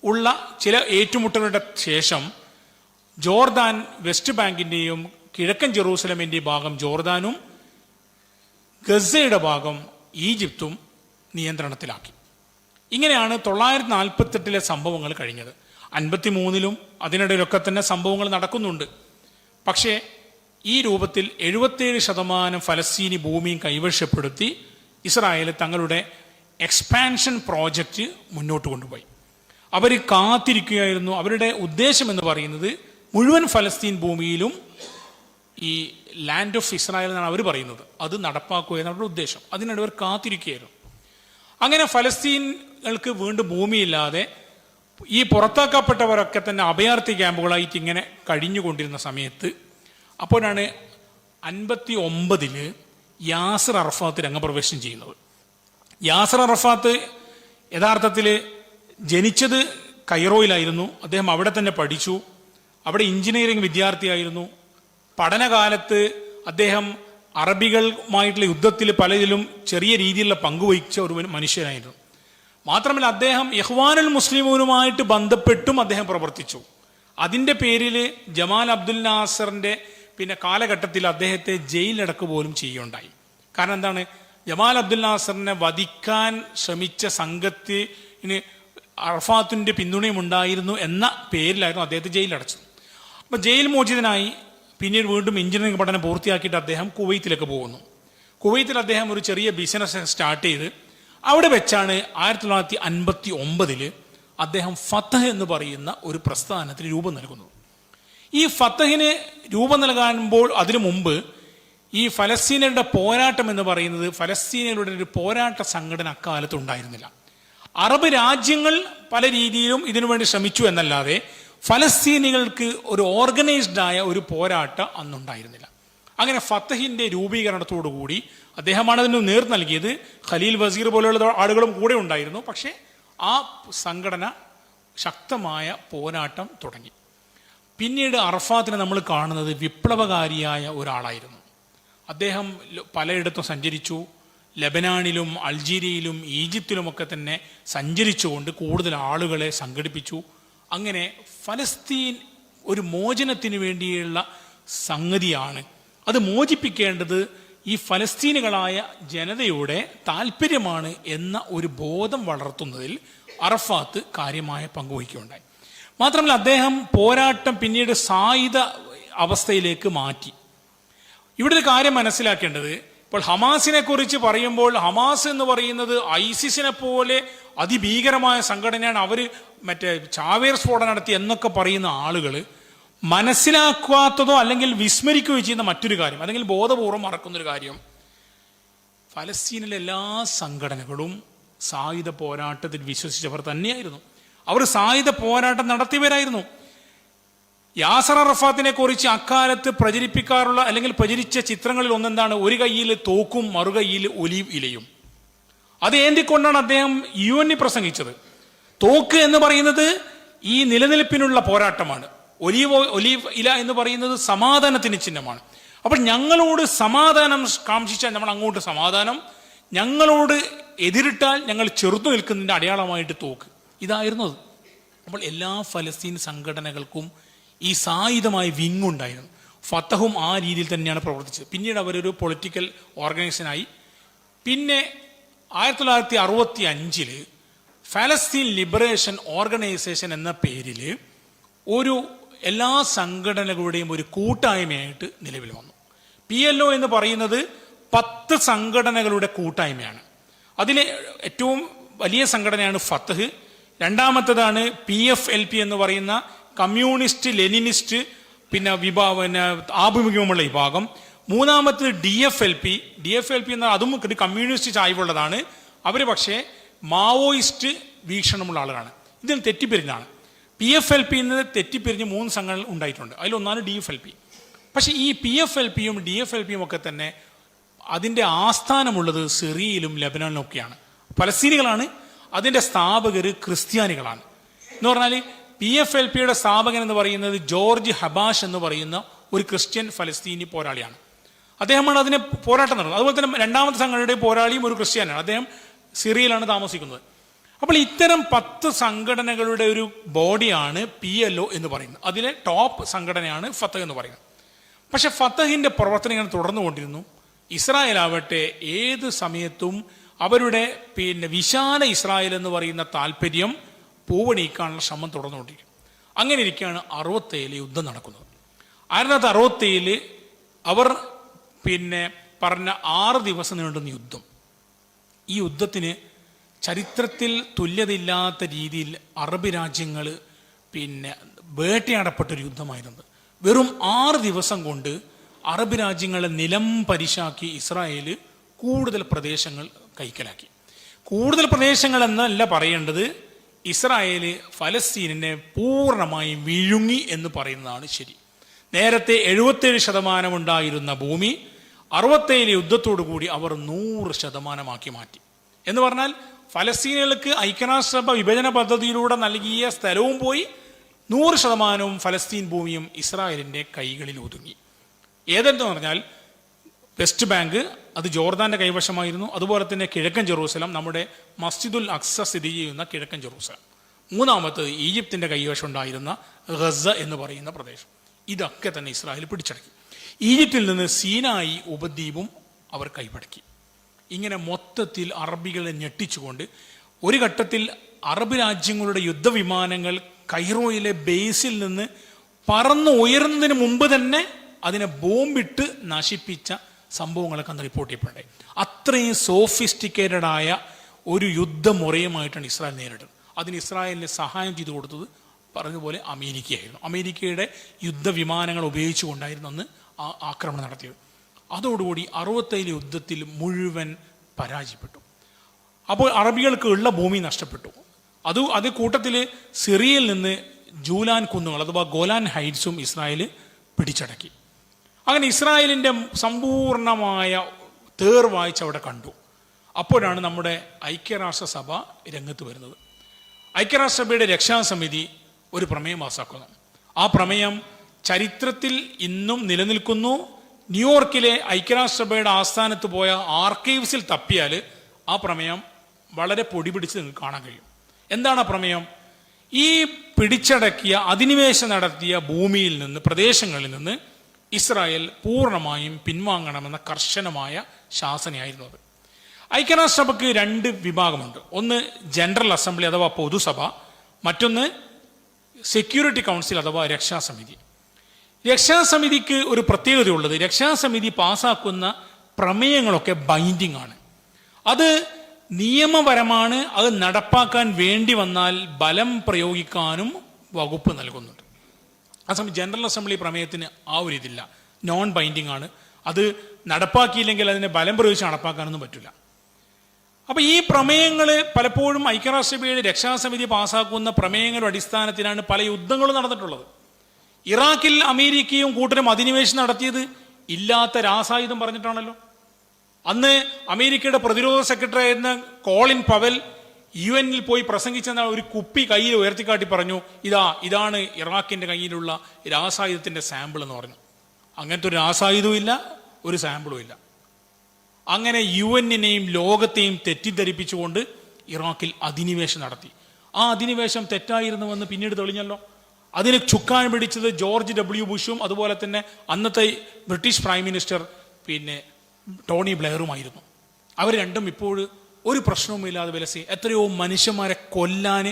ഉള്ള ചില ഏറ്റുമുട്ടലുടെ ശേഷം ജോർദാൻ വെസ്റ്റ് ബാങ്കിൻ്റെയും കിഴക്കൻ ജെറൂസലമിൻ്റെയും ഭാഗം ജോർദാനും ഗസയുടെ ഭാഗം ഈജിപ്തും നിയന്ത്രണത്തിലാക്കി. ഇങ്ങനെയാണ് 948 സംഭവങ്ങൾ കഴിഞ്ഞത്. 53 അതിനിടയിലൊക്കെ തന്നെ സംഭവങ്ങൾ നടക്കുന്നുണ്ട്. പക്ഷേ ഈ രൂപത്തിൽ 77% ഫലസ്തീനി ഭൂമിയും കൈവശപ്പെടുത്തി ഇസ്രായേൽ തങ്ങളുടെ എക്സ്പാൻഷൻ പ്രോജക്റ്റ് മുന്നോട്ട് കൊണ്ടുപോയി. അവർ കാത്തിരിക്കുകയായിരുന്നു. അവരുടെ ഉദ്ദേശം എന്ന് പറയുന്നത് മുഴുവൻ ഫലസ്തീൻ ഭൂമിയിലും ഈ ലാൻഡ് ഓഫ് ഇസ്രായേൽ എന്നാണ് അവർ പറയുന്നത്, അത് നടപ്പാക്കുക എന്നാണ് അവരുടെ ഉദ്ദേശം. അതിനിടെ അവർ കാത്തിരിക്കുകയായിരുന്നു. അങ്ങനെ ഫലസ്തീനുകൾക്ക് വീണ്ടും ഭൂമിയില്ലാതെ ഈ പുറത്താക്കപ്പെട്ടവരൊക്കെ തന്നെ അഭയാർത്ഥി ക്യാമ്പുകളായിട്ട് ഇങ്ങനെ കഴിഞ്ഞുകൊണ്ടിരുന്ന സമയത്ത് അപ്പോഴാണ് 59 യാസിർ അറഫാത്ത് രംഗപ്രവേശനം ചെയ്യുന്നത്. യാസിർ അറഫാത്ത് യഥാർത്ഥത്തിൽ ജനിച്ചത് കൈറോയിലായിരുന്നു. അദ്ദേഹം അവിടെ തന്നെ പഠിച്ചു. അവിടെ എഞ്ചിനീയറിംഗ് വിദ്യാർത്ഥിയായിരുന്നു. പഠനകാലത്ത് അദ്ദേഹം അറബികളുമായിട്ടുള്ള യുദ്ധത്തിൽ പലതിലും ചെറിയ രീതിയിലുള്ള പങ്കുവഹിച്ച ഒരു മനുഷ്യനായിരുന്നു. മാത്രമല്ല, അദ്ദേഹം ഇഖ്വാനുൽ മുസ്ലിമൂനുമായിട്ട് ബന്ധപ്പെട്ടും അദ്ദേഹം പ്രവർത്തിച്ചു. അതിൻ്റെ പേരിൽ ജമാൽ അബ്ദുൽ നാസറിൻ്റെ കാലഘട്ടത്തിൽ അദ്ദേഹത്തെ ജയിലിലടക്കുക പോലും ചെയ്യുകയുണ്ടായി. കാരണം എന്താണ്? ജമാൽ അബ്ദുൽ നാസറിനെ വധിക്കാൻ ശ്രമിച്ച സംഘത്തിന് അറഫാത്തിൻ്റെ പിന്തുണയും ഉണ്ടായിരുന്നു എന്ന പേരിലായിരുന്നു അദ്ദേഹത്തെ ജയിലിലടച്ചത്. അപ്പോൾ ജയിൽ മോചിതനായി പിന്നീട് വീണ്ടും എഞ്ചിനീയറിംഗ് പഠനം പൂർത്തിയാക്കിയിട്ട് അദ്ദേഹം കുവൈത്തിലേക്ക് പോകുന്നു. കുവൈത്തിൽ അദ്ദേഹം ഒരു ചെറിയ ബിസിനസ് സ്റ്റാർട്ട് ചെയ്ത് അവിടെ വെച്ചാണ് 1959 അദ്ദേഹം ഫതഹ് എന്ന് പറയുന്ന ഒരു പ്രസ്ഥാനത്തിന് രൂപം നൽകുന്നത്. ഈ ഫതഹിന് രൂപം നൽകാനുമ്പോൾ അതിനു മുമ്പ് ഈ ഫലസ്തീനയുടെ പോരാട്ടം എന്ന് പറയുന്നത് ഫലസ്തീനയുടെ ഒരു പോരാട്ട സംഘടന അക്കാലത്ത് ഉണ്ടായിരുന്നില്ല. അറബ് രാജ്യങ്ങൾ പല രീതിയിലും ഇതിനുവേണ്ടി ശ്രമിച്ചു എന്നല്ലാതെ ഫലസ്തീനികൾക്ക് ഒരു ഓർഗനൈസ്ഡ് ആയ ഒരു പോരാട്ടം അന്നുണ്ടായിരുന്നില്ല. അങ്ങനെ ഫതഹിൻ്റെ രൂപീകരണത്തോടുകൂടി അദ്ദേഹമാണ് അതിന് നേർ നൽകിയത്. ഖലീൽ വസീർ പോലെയുള്ള ആളുകളും കൂടെ ഉണ്ടായിരുന്നു. പക്ഷേ ആ സംഘടന ശക്തമായ പോരാട്ടം തുടങ്ങി. പിന്നീട് അറഫാത്തിനെ നമ്മൾ കാണുന്നത് വിപ്ലവകാരിയായ ഒരാളായിരുന്നു. അദ്ദേഹം പലയിടത്തും സഞ്ചരിച്ചു. ലെബനാനിലും അൾജീരിയയിലും ഈജിപ്തിലുമൊക്കെ തന്നെ സഞ്ചരിച്ചുകൊണ്ട് കൂടുതൽ ആളുകളെ സംഘടിപ്പിച്ചു. അങ്ങനെ ഫലസ്തീൻ ഒരു മോചനത്തിന് വേണ്ടിയുള്ള സംഗതിയാണ്. അത് മോചിപ്പിക്കേണ്ടത് ഈ ഫലസ്തീനുകളായ ജനതയുടെ താല്പര്യമാണ് എന്ന ഒരു ബോധം വളർത്തുന്നതിൽ അറഫാത്ത് കാര്യമായ പങ്കുവഹിക്കുകയുണ്ടായി. മാത്രമല്ല, അദ്ദേഹം പോരാട്ടം പിന്നീട് സായുധ അവസ്ഥയിലേക്ക് മാറ്റി. ഇവിടെ ഒരു കാര്യം മനസ്സിലാക്കേണ്ടത്, ഇപ്പോൾ ഹമാസിനെ കുറിച്ച് പറയുമ്പോൾ ഹമാസ് എന്ന് പറയുന്നത് ഐസിസിനെ പോലെ അതിഭീകരമായ സംഘടനയാണ്, അവർ ചാവേർ സ്ഫോടനം നടത്തി എന്നൊക്കെ പറയുന്ന ആളുകൾ മനസ്സിലാക്കാത്തതോ അല്ലെങ്കിൽ വിസ്മരിക്കുകയോ ചെയ്യുന്ന മറ്റൊരു കാര്യം, അല്ലെങ്കിൽ ബോധപൂർവം മറക്കുന്നൊരു കാര്യം, ഫലസ്തീനിലെ എല്ലാ സംഘടനകളും സായുധ പോരാട്ടത്തിൽ വിശ്വസിച്ചവർ തന്നെയായിരുന്നു. അവർ സായുധ പോരാട്ടം നടത്തിയവരായിരുന്നു. യാസർ അറഫാത്തിനെ കുറിച്ച് അക്കാലത്ത് പ്രചരിപ്പിക്കാറുള്ള അല്ലെങ്കിൽ പ്രചരിച്ച ചിത്രങ്ങളിൽ ഒന്നെന്താണ്? ഒരു കയ്യിൽ തോക്കും മറുകൈയിൽ ഒലീവ് ഇലയും. അത് ഏന്തിക്കൊണ്ടാണ് അദ്ദേഹം UN പ്രസംഗിച്ചത്. തോക്ക് എന്ന് പറയുന്നത് ഈ നിലനിൽപ്പിനുള്ള പോരാട്ടമാണ്. ഒലീവ് ഇല എന്ന് പറയുന്നത് സമാധാനത്തിന് ചിഹ്നമാണ്. അപ്പോൾ ഞങ്ങളോട് സമാധാനം കാംക്ഷിച്ചാൽ നമ്മൾ അങ്ങോട്ട് സമാധാനം, ഞങ്ങളോട് എതിരിട്ടാൽ ഞങ്ങൾ ചെറുത്തു നിൽക്കുന്നതിൻ്റെ അടയാളമായിട്ട് തോക്ക്. ഇതായിരുന്നു അത്. അപ്പോൾ എല്ലാ ഫലസ്തീൻ സംഘടനകൾക്കും ഈ സായുധമായ വിങ്ങുണ്ടായിരുന്നു. ഫത്തഹും ആ രീതിയിൽ തന്നെയാണ് പ്രവർത്തിച്ചത്. പിന്നീട് അവരൊരു പൊളിറ്റിക്കൽ ഓർഗനൈസേഷനായി. പിന്നെ 1965 ഫലസ്തീൻ ലിബറേഷൻ ഓർഗനൈസേഷൻ എന്ന പേരിൽ ഒരു എല്ലാ സംഘടനകളുടെയും ഒരു കൂട്ടായ്മയായിട്ട് നിലവിൽ വന്നു. PLO എന്ന് പറയുന്നത് 10 സംഘടനകളുടെ കൂട്ടായ്മയാണ്. അതിലെ ഏറ്റവും വലിയ സംഘടനയാണ് ഫത്തഹ്. രണ്ടാമത്തേതാണ് PFLP എന്ന് പറയുന്ന കമ്മ്യൂണിസ്റ്റ് ലെനിനിസ്റ്റ് പിന്നെ ആഭിമുഖ്യമുള്ള വിഭാഗം. മൂന്നാമത്തേത് DFLP എന്ന അതും ഒരു കമ്മ്യൂണിസ്റ്റ് ചായ്വുള്ളതാണ്. അവർ പക്ഷേ മാവോയിസ്റ്റ് വീക്ഷണമുള്ള ആളുകളാണ്. ഇതിൽ തെറ്റിപ്പിരിഞ്ഞാണ്. PFLP എന്ന് തെറ്റിപ്പിരിഞ്ഞ് 3 സംഘടനകൾ ഉണ്ടായിട്ടുണ്ട്. അതിലൊന്നാണ് DFLP. പക്ഷെ ഈ PFLPയും DFLPയും ഒക്കെ തന്നെ അതിൻ്റെ ആസ്ഥാനമുള്ളത് സിറിയയിലും ലെബനാനിലും ഒക്കെയാണ്. പലസ്തീനികളാണ്. അതിൻ്റെ സ്ഥാപകർ ക്രിസ്ത്യാനികളാണ്. എന്ന് പറഞ്ഞാൽ PFLPയുടെ സ്ഥാപകൻ എന്ന് പറയുന്നത് ജോർജ് ഹബാഷ് എന്ന് പറയുന്ന ഒരു ക്രിസ്ത്യൻ ഫലസ്തീനി പോരാളിയാണ്. അദ്ദേഹമാണ് അതിനെ പോരാട്ടം നടത്തുന്നത്. അതുപോലെ തന്നെ രണ്ടാമത്തെ സംഘടനയുടെ പോരാളിയും ഒരു ക്രിസ്ത്യാനാണ്. അദ്ദേഹം സിറിയയിലാണ് താമസിക്കുന്നത്. അപ്പോൾ ഇത്തരം 10 സംഘടനകളുടെ ഒരു ബോഡിയാണ് PLO എന്ന് പറയുന്നത്. അതിലെ ടോപ്പ് സംഘടനയാണ് ഫത്തഹ് എന്ന് പറയുന്നത്. പക്ഷെ ഫത്തഹിന്റെ പ്രവർത്തനങ്ങൾ തുടർന്നുകൊണ്ടിരുന്നു. ഇസ്രായേൽ ആവട്ടെ ഏത് സമയത്തും അവരുടെ വിശാല ഇസ്രായേൽ എന്ന് പറയുന്ന താല്പര്യം പൂവണിക്കാനുള്ള ശ്രമം തുടർന്നുകൊണ്ടിരിക്കും. അങ്ങനെ ഇരിക്കുകയാണ് 67 യുദ്ധം നടക്കുന്നത്. 1967 അവർ പറഞ്ഞ 6 ദിവസം നീണ്ടുന്ന യുദ്ധം. ഈ യുദ്ധത്തിന് ചരിത്രത്തിൽ തുല്യതയില്ലാത്ത രീതിയിൽ അറബ് രാജ്യങ്ങൾ വേട്ടയാടപ്പെട്ടൊരു യുദ്ധമായിരുന്നു. വെറും 6 ദിവസം കൊണ്ട് അറബ് രാജ്യങ്ങളെ നിലം പരിശാക്കി ഇസ്രായേൽ കൂടുതൽ പ്രദേശങ്ങൾ കൈക്കലാക്കി. കൂടുതൽ പ്രദേശങ്ങൾ എന്നല്ല പറയേണ്ടത്, ഇസ്രായേൽ ഫലസ്തീനിനെ പൂർണ്ണമായും വിഴുങ്ങി എന്ന് പറയുന്നതാണ് ശരി. നേരത്തെ 77% ഉണ്ടായിരുന്ന ഭൂമി 67 യുദ്ധത്തോടു കൂടി അവർ 100% മാറ്റി. എന്ന് പറഞ്ഞാൽ ഫലസ്തീനുകൾക്ക് ഐക്യരാഷ്ട്രസഭ വിഭജന പദ്ധതിയിലൂടെ നൽകിയ സ്ഥലവും പോയി, 100% ഫലസ്തീൻ ഭൂമിയും ഇസ്രായേലിൻ്റെ കൈകളിൽ ഒതുങ്ങി. ഏതെന്ന് പറഞ്ഞാൽ വെസ്റ്റ് ബാങ്ക് അത് ജോർദാന്റെ കൈവശമായിരുന്നു. അതുപോലെ തന്നെ കിഴക്കൻ ജെറൂസലം, നമ്മുടെ മസ്ജിദുൽ അക്സ സ്ഥിതി ചെയ്യുന്ന കിഴക്കൻ ജെറൂസലം. മൂന്നാമത്തത് ഈജിപ്തിന്റെ കൈവശം ഉണ്ടായിരുന്ന ഗസ എന്ന് പറയുന്ന പ്രദേശം. ഇതൊക്കെ തന്നെ ഇസ്രായേൽ പിടിച്ചടക്കി. ഈജിപ്തിൽ നിന്ന് സീനായി ഉപദ്വീപും അവർ കൈപ്പടക്കി. ഇങ്ങനെ മൊത്തത്തിൽ അറബികളെ ഞെട്ടിച്ചുകൊണ്ട് ഒരു ഘട്ടത്തിൽ അറബ് രാജ്യങ്ങളുടെ യുദ്ധവിമാനങ്ങൾ കൈറോയിലെ ബേസിൽ നിന്ന് പറന്ന് ഉയർന്നതിന് മുമ്പ് തന്നെ അതിനെ ബോംബിട്ട് നശിപ്പിച്ച സംഭവങ്ങളൊക്കെ അന്ന് റിപ്പോർട്ട് ചെയ്യപ്പെടേ. അത്രയും സോഫിസ്റ്റിക്കേറ്റഡ് ആയ ഒരു യുദ്ധമുറയുമായിട്ടാണ് ഇസ്രായേൽ നേരിടുന്നത്. അതിന് ഇസ്രായേലിന് സഹായം ചെയ്തു കൊടുത്തത് പറഞ്ഞതുപോലെ അമേരിക്കയായിരുന്നു. അമേരിക്കയുടെ യുദ്ധവിമാനങ്ങൾ ഉപയോഗിച്ചുകൊണ്ടായിരുന്നു അന്ന് ആക്രമണം നടത്തിയത്. അതോടുകൂടി 67 യുദ്ധത്തിൽ മുഴുവൻ പരാജയപ്പെട്ടു. അപ്പോൾ അറബികൾക്ക് ഉള്ള ഭൂമി നഷ്ടപ്പെട്ടു. അത് കൂട്ടത്തിൽ സിറിയയിൽ നിന്ന് ജൂലാൻ കുന്നുകൾ അഥവാ ഗോലാൻ ഹൈറ്റ്സും ഇസ്രായേൽ പിടിച്ചടക്കി. അങ്ങനെ ഇസ്രായേലിൻ്റെ സമ്പൂർണമായ തേർവാഴ്ച അവിടെ കണ്ടു. അപ്പോഴാണ് നമ്മുടെ ഐക്യരാഷ്ട്രസഭ രംഗത്ത് വരുന്നത്. ഐക്യരാഷ്ട്രസഭയുടെ രക്ഷാസമിതി ഒരു പ്രമേയം പാസാക്കുന്നു. ആ പ്രമേയം ചരിത്രത്തിൽ ഇന്നും നിലനിൽക്കുന്നു. ന്യൂയോർക്കിലെ ഐക്യരാഷ്ട്രസഭയുടെ ആസ്ഥാനത്ത് പോയ ആർക്കൈവ്സിൽ തപ്പിയാൽ ആ പ്രമേയം വളരെ പൊടി പിടിച്ച് നിങ്ങൾക്ക് കാണാൻ കഴിയും. എന്താണ് ആ പ്രമേയം? ഈ പിടിച്ചടക്കിയ അധിനിവേശം നടത്തിയ ഭൂമിയിൽ നിന്ന്, പ്രദേശങ്ങളിൽ നിന്ന് ഇസ്രായേൽ പൂർണ്ണമായും പിൻവാങ്ങണമെന്ന കർശനമായ ശാസനയായിരുന്നു അത്. ഐക്യരാഷ്ട്രസഭയ്ക്ക് 2 വിഭാഗമുണ്ട്. ഒന്ന് ജനറൽ അസംബ്ലി അഥവാ പൊതുസഭ, മറ്റൊന്ന് സെക്യൂരിറ്റി കൗൺസിൽ അഥവാ രക്ഷാസമിതി. രക്ഷാസമിതിക്ക് ഒരു പ്രത്യേകതയുള്ളത്, രക്ഷാസമിതി പാസ്സാക്കുന്ന പ്രമേയങ്ങളൊക്കെ ബൈൻഡിങ് ആണ്. അത് നിയമപരമാണ്. അത് നടപ്പാക്കാൻ വേണ്ടി വന്നാൽ ബലം പ്രയോഗിക്കാനും വകുപ്പ് നൽകുന്നുണ്ട്. അതേസമയം ജനറൽ അസംബ്ലി പ്രമേയത്തിന് ആ ഒരു ഇതില്ല, നോൺ ബൈൻഡിങ് ആണ്. അത് നടപ്പാക്കിയില്ലെങ്കിൽ അതിനെ ബലം പ്രയോഗിച്ച് നടപ്പാക്കാനൊന്നും പറ്റില്ല. അപ്പോൾ ഈ പ്രമേയങ്ങൾ പലപ്പോഴും ഐക്യരാഷ്ട്രസഭയുടെ രക്ഷാസമിതി പാസ്സാക്കുന്ന പ്രമേയങ്ങളുടെ അടിസ്ഥാനത്തിലാണ് പല യുദ്ധങ്ങളും നടന്നിട്ടുള്ളത്. ഇറാഖിൽ അമേരിക്കയും കൂട്ടരും അധിനിവേശം നടത്തിയത് ഇല്ലാത്ത രാസായുധം പറഞ്ഞിട്ടാണല്ലോ. അന്ന് അമേരിക്കയുടെ പ്രതിരോധ സെക്രട്ടറി ആയിരുന്ന കോളിൻ പവൽ UN പോയി പ്രസംഗിച്ചെന്ന ഒരു കുപ്പി കയ്യിൽ ഉയർത്തിക്കാട്ടി പറഞ്ഞു, ഇതാണ് ഇറാഖിന്റെ കയ്യിലുള്ള രാസായുധത്തിന്റെ സാമ്പിൾ എന്ന് പറഞ്ഞു. അങ്ങനത്തെ ഒരു രാസായുധവും ഇല്ല, ഒരു സാമ്പിളും ഇല്ല. അങ്ങനെ UN ലോകത്തെയും തെറ്റിദ്ധരിപ്പിച്ചുകൊണ്ട് ഇറാഖിൽ അധിനിവേശം നടത്തി. ആ അധിനിവേശം തെറ്റായിരുന്നുവെന്ന് പിന്നീട് തെളിഞ്ഞല്ലോ. അതിന് ചുക്കാൻ പിടിച്ചത് ജോർജ് W. ബുഷും അതുപോലെ തന്നെ അന്നത്തെ ബ്രിട്ടീഷ് പ്രൈം മിനിസ്റ്റർ ടോണി ബ്ലെയറുമായിരുന്നു. അവർ രണ്ടും ഇപ്പോൾ ഒരു പ്രശ്നവുമില്ലാതെ വിലസി എത്രയോ മനുഷ്യന്മാരെ കൊല്ലാൻ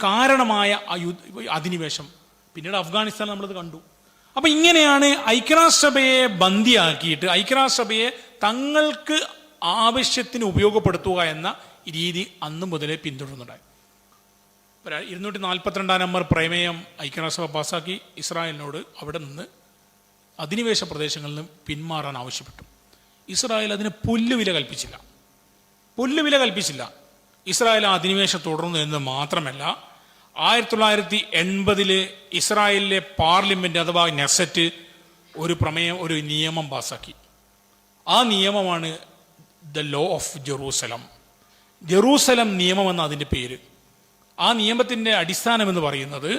കാരണമായ അധിനിവേശം പിന്നീട് അഫ്ഗാനിസ്ഥാൻ നമ്മളത് കണ്ടു. അപ്പൊ ഇങ്ങനെയാണ് ഐക്യരാഷ്ട്രസഭയെ ബന്ദിയാക്കിയിട്ട് ഐക്യരാഷ്ട്രസഭയെ തങ്ങൾക്ക് ആവശ്യത്തിന് ഉപയോഗപ്പെടുത്തുക എന്ന രീതി അന്നു മുതലേ പിന്തുടരുന്നുണ്ടായി. 242 നമ്പർ പ്രമേയം ഐക്യരാഷ്ട്രസഭ പാസാക്കി ഇസ്രായേലിനോട് അവിടെ നിന്ന് അധിനിവേശ പ്രദേശങ്ങളിൽ നിന്ന് പിന്മാറാൻ ആവശ്യപ്പെട്ടു. ഇസ്രായേൽ അതിന് പുല്ലുവില കൽപ്പിച്ചില്ല. ഇസ്രായേൽ ആ അധിനിവേശം തുടർന്നു എന്ന് മാത്രമല്ല 1980 ഇസ്രായേലിലെ പാർലമെന്റ് അഥവാ നെസറ്റ് ഒരു നിയമം പാസാക്കി. ആ നിയമമാണ് ദ ലോ ഓഫ് ജെറൂസലം നിയമം എന്ന അതിൻ്റെ പേര്. ആ നിയമത്തിൻ്റെ അടിസ്ഥാനം എന്ന് പറയുന്നത്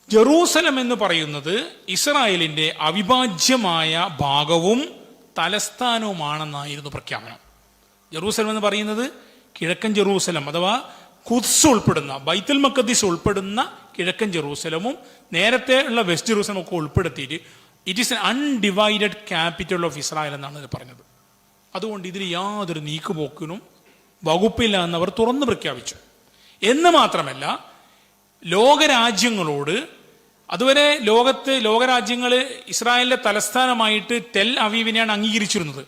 ജെറൂസലം എന്ന് പറയുന്നത് ഇസ്രായേലിൻ്റെ അവിഭാജ്യമായ ഭാഗവും തലസ്ഥാനവുമാണെന്നായിരുന്നു പ്രഖ്യാപനം. ജെറൂസലം എന്ന് പറയുന്നത് കിഴക്കൻ ജെറൂസലം അഥവാ ഖുദ്സ് ഉൾപ്പെടുന്ന ബൈത്തുൽ മഖ്ദിസ് ഉൾപ്പെടുന്ന കിഴക്കൻ ജെറൂസലമും നേരത്തെ ഉള്ള വെസ്റ്റ് ജെറൂസലം ഒക്കെ ഉൾപ്പെടുത്തിയിട്ട് it is an undivided capital of Israel എന്നാണ് ഇത് പറഞ്ഞത്. അതുകൊണ്ട് ഇതിൽ യാതൊരു നീക്കുപോക്കിനും വകുപ്പില്ല എന്നവർ തുറന്നു പ്രഖ്യാപിച്ചു. എന്ന് മാത്രമല്ല ലോകരാജ്യങ്ങളോട് അതുവരെ ലോകരാജ്യങ്ങൾ ഇസ്രായേലിന്റെ തലസ്ഥാനമായിട്ട് ടെൽ അവീവിനെയാണ് അംഗീകരിച്ചിരുന്നത്.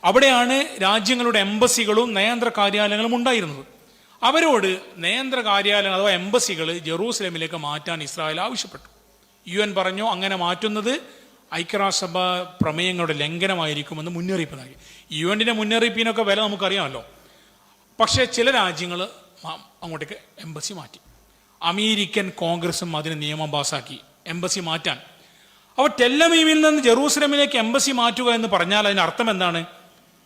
അവിടെയാണ് രാജ്യങ്ങളുടെ എംബസികളും നയതന്ത്ര കാര്യാലയങ്ങളും ഉണ്ടായിരുന്നത്. അവരോട് നയതന്ത്ര കാര്യാലയങ്ങൾ അഥവാ എംബസികൾ ജെറൂസലേമിലേക്ക് മാറ്റാൻ ഇസ്രായേൽ ആവശ്യപ്പെട്ടു. UN പറഞ്ഞു അങ്ങനെ മാറ്റുന്നത് ഐക്യരാഷ്ട്രസഭ പ്രമേയങ്ങളുടെ ലംഘനമായിരിക്കുമെന്ന് മുന്നറിയിപ്പ് നൽകി. UN മുന്നറിയിപ്പിനൊക്കെ വില നമുക്കറിയാമല്ലോ. പക്ഷേ ചില രാജ്യങ്ങൾ അങ്ങോട്ടേക്ക് എംബസി മാറ്റി. അമേരിക്കൻ കോൺഗ്രസും അതിന് നിയമം പാസാക്കി എംബസി മാറ്റാൻ. അപ്പോൾ ടെല്ലവീവിൽ നിന്ന് ജെറൂസലമിലേക്ക് എംബസി മാറ്റുക എന്ന് പറഞ്ഞാൽ അതിൻ്റെ അർത്ഥം എന്താണ്?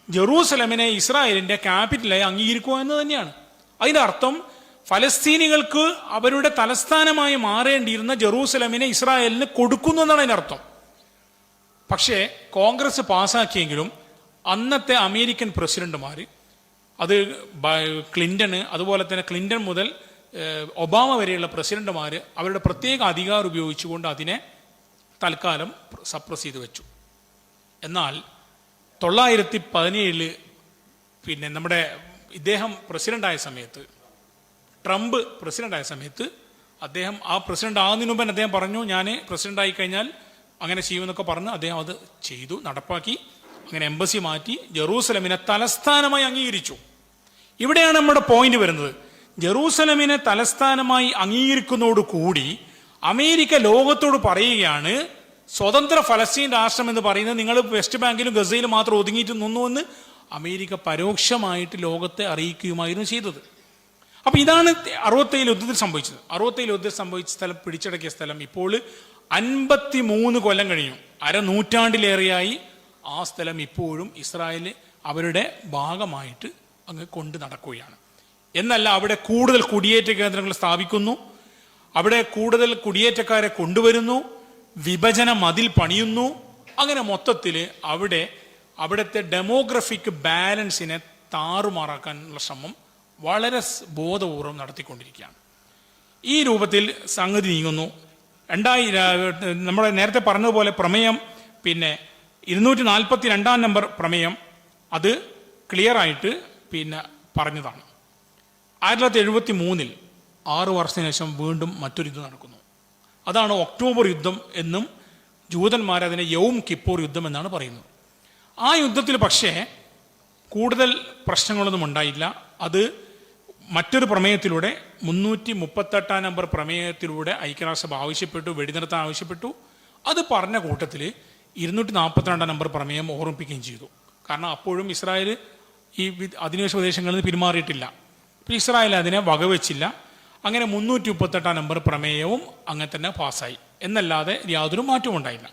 ജെറൂസലമിനെ ഇസ്രായേലിന്റെ ക്യാപിറ്റലായി അംഗീകരിക്കുക എന്ന് തന്നെയാണ്. അതിൻ്റെ അർത്ഥം ഫലസ്തീനികൾക്ക് അവരുടെ തലസ്ഥാനമായി മാറേണ്ടിയിരുന്ന ജെറൂസലമിനെ ഇസ്രായേലിന് കൊടുക്കുന്നു എന്നാണ് അതിൻ്റെ അർത്ഥം. പക്ഷേ കോൺഗ്രസ് പാസാക്കിയെങ്കിലും അന്നത്തെ അമേരിക്കൻ പ്രസിഡന്റുമാർ അത് ക്ലിന്റണ് അതുപോലെ തന്നെ ക്ലിന്റൺ മുതൽ ഒബാമ വരെയുള്ള പ്രസിഡന്റുമാർ അവരുടെ പ്രത്യേക അധികാരം ഉപയോഗിച്ചുകൊണ്ട് അതിനെ തൽക്കാലം സപ്രസ് ചെയ്ത് വെച്ചു. എന്നാൽ 1917 നമ്മുടെ ഇദ്ദേഹം പ്രസിഡന്റായ സമയത്ത് ട്രംപ് പ്രസിഡന്റായ സമയത്ത് അദ്ദേഹം ആ പ്രസിഡന്റ് ആകുന്നതിന് മുമ്പ് അദ്ദേഹം പറഞ്ഞു ഞാൻ പ്രസിഡന്റ് ആയി കഴിഞ്ഞാൽ അങ്ങനെ ചെയ്യുമെന്നൊക്കെ പറഞ്ഞ് അദ്ദേഹം അത് ചെയ്തു, നടപ്പാക്കി. അങ്ങനെ എംബസി മാറ്റി ജെറൂസലമിനെ തലസ്ഥാനമായി അംഗീകരിച്ചു. ഇവിടെയാണ് നമ്മുടെ പോയിന്റ് വരുന്നത്. ജെറൂസലമിനെ തലസ്ഥാനമായി അംഗീകരിക്കുന്നതോടുകൂടി അമേരിക്ക ലോകത്തോട് പറയുകയാണ് സ്വതന്ത്ര ഫലസ്തീൻ രാഷ്ട്രം എന്ന് പറയുന്നത് നിങ്ങൾ വെസ്റ്റ് ബാങ്കിലും ഗസയിലും മാത്രം ഒതുങ്ങിയിട്ട് നിന്നുവെന്ന് അമേരിക്ക പരോക്ഷമായിട്ട് ലോകത്തെ അറിയിക്കുകയുമായിരുന്നു ചെയ്തത്. അപ്പൊ ഇതാണ് 67 യുദ്ധത്തിൽ സംഭവിച്ചത്. 67 യുദ്ധത്തിൽ സംഭവിച്ച സ്ഥലം, പിടിച്ചടക്കിയ സ്ഥലം ഇപ്പോൾ 53 കൊല്ലം കഴിഞ്ഞു. അരനൂറ്റാണ്ടിലേറെയായി ആ സ്ഥലം ഇപ്പോഴും ഇസ്രായേൽ അവരുടെ ഭാഗമായിട്ട് അങ്ങ് കൊണ്ട് നടക്കുകയാണ്. എന്നല്ല, അവിടെ കൂടുതൽ കുടിയേറ്റ കേന്ദ്രങ്ങൾ സ്ഥാപിക്കുന്നു, അവിടെ കൂടുതൽ കുടിയേറ്റക്കാരെ കൊണ്ടുവരുന്നു, വിഭജന മതിൽ പണിയുന്നു. അങ്ങനെ മൊത്തത്തിൽ അവിടുത്തെ ഡെമോഗ്രഫിക് ബാലൻസിനെ താറുമാറാക്കാനുള്ള ശ്രമം വളരെ ബോധപൂർവം നടത്തിക്കൊണ്ടിരിക്കുകയാണ്. ഈ രൂപത്തിൽ സംഗതി നീങ്ങുന്നു. നമ്മുടെ നേരത്തെ പറഞ്ഞതുപോലെ പ്രമേയം 242 നമ്പർ പ്രമേയം അത് ക്ലിയറായിട്ട് പറഞ്ഞതാണ്. 1973 6 വർഷത്തിന് ശേഷം വീണ്ടും മറ്റൊരു യുദ്ധം നടക്കുന്നു. അതാണ് ഒക്ടോബർ യുദ്ധം എന്നും ജൂതന്മാരതിനെ യൗം കിപ്പൂർ യുദ്ധം എന്നാണ് പറയുന്നത്. ആ യുദ്ധത്തിൽ പക്ഷേ കൂടുതൽ പ്രശ്നങ്ങളൊന്നും ഉണ്ടായില്ല. അത് മറ്റൊരു പ്രമേയത്തിലൂടെ 338 നമ്പർ പ്രമേയത്തിലൂടെ ഐക്യരാഷ്ട്രസഭ ആവശ്യപ്പെട്ടു, വെടിനിർത്താൻ ആവശ്യപ്പെട്ടു. അത് പറഞ്ഞ കൂട്ടത്തിൽ 242 നമ്പർ പ്രമേയം ഓർമ്മിപ്പിക്കുകയും ചെയ്തു. കാരണം അപ്പോഴും ഇസ്രായേൽ ഈ അധിനിവേശ പ്രദേശങ്ങളിൽ നിന്ന് പിന്മാറിയിട്ടില്ല. ഇസ്രായേൽ അതിനെ വകവെച്ചില്ല. അങ്ങനെ 338 നമ്പർ പ്രമേയവും അങ്ങനെ തന്നെ പാസ്സായി. എന്നല്ലാതെ യാതൊരു മാറ്റവും ഉണ്ടായില്ല.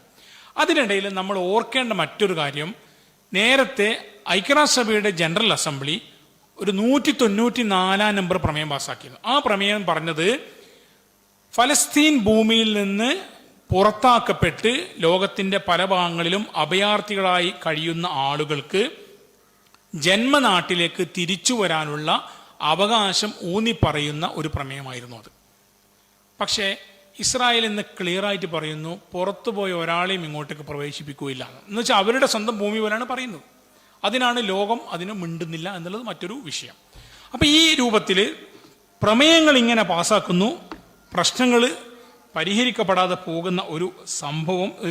അതിനിടയിൽ നമ്മൾ ഓർക്കേണ്ട മറ്റൊരു കാര്യം, നേരത്തെ ഐക്യരാഷ്ട്രസഭയുടെ ജനറൽ അസംബ്ലി ഒരു 194 നമ്പർ പ്രമേയം പാസ്സാക്കിയിരുന്നു. ആ പ്രമേയം പറഞ്ഞത് ഫലസ്തീൻ ഭൂമിയിൽ നിന്ന് പുറത്താക്കപ്പെട്ട് ലോകത്തിൻ്റെ പല ഭാഗങ്ങളിലും അഭയാർത്ഥികളായി കഴിയുന്ന ആളുകൾക്ക് ജന്മനാട്ടിലേക്ക് തിരിച്ചു വരാനുള്ള അവകാശം ഊന്നിപ്പറയുന്ന ഒരു പ്രമേയമായിരുന്നു അത്. പക്ഷേ ഇസ്രായേൽ ഇന്ന് ക്ലിയറായിട്ട് പറയുന്നു, പുറത്തുപോയ ഒരാളെയും ഇങ്ങോട്ടേക്ക് പ്രവേശിപ്പിക്കുകയില്ല എന്ന് വെച്ചാൽ അവരുടെ സ്വന്തം ഭൂമി പോലെയാണ് പറയുന്നത്. അതിനാണ് ലോകം അതിന് മിണ്ടുന്നില്ല എന്നുള്ളത് മറ്റൊരു വിഷയം. അപ്പം ഈ രൂപത്തിൽ പ്രമേയങ്ങൾ ഇങ്ങനെ പാസ്സാക്കുന്നു, പ്രശ്നങ്ങൾ പരിഹരിക്കപ്പെടാതെ പോകുന്ന ഒരു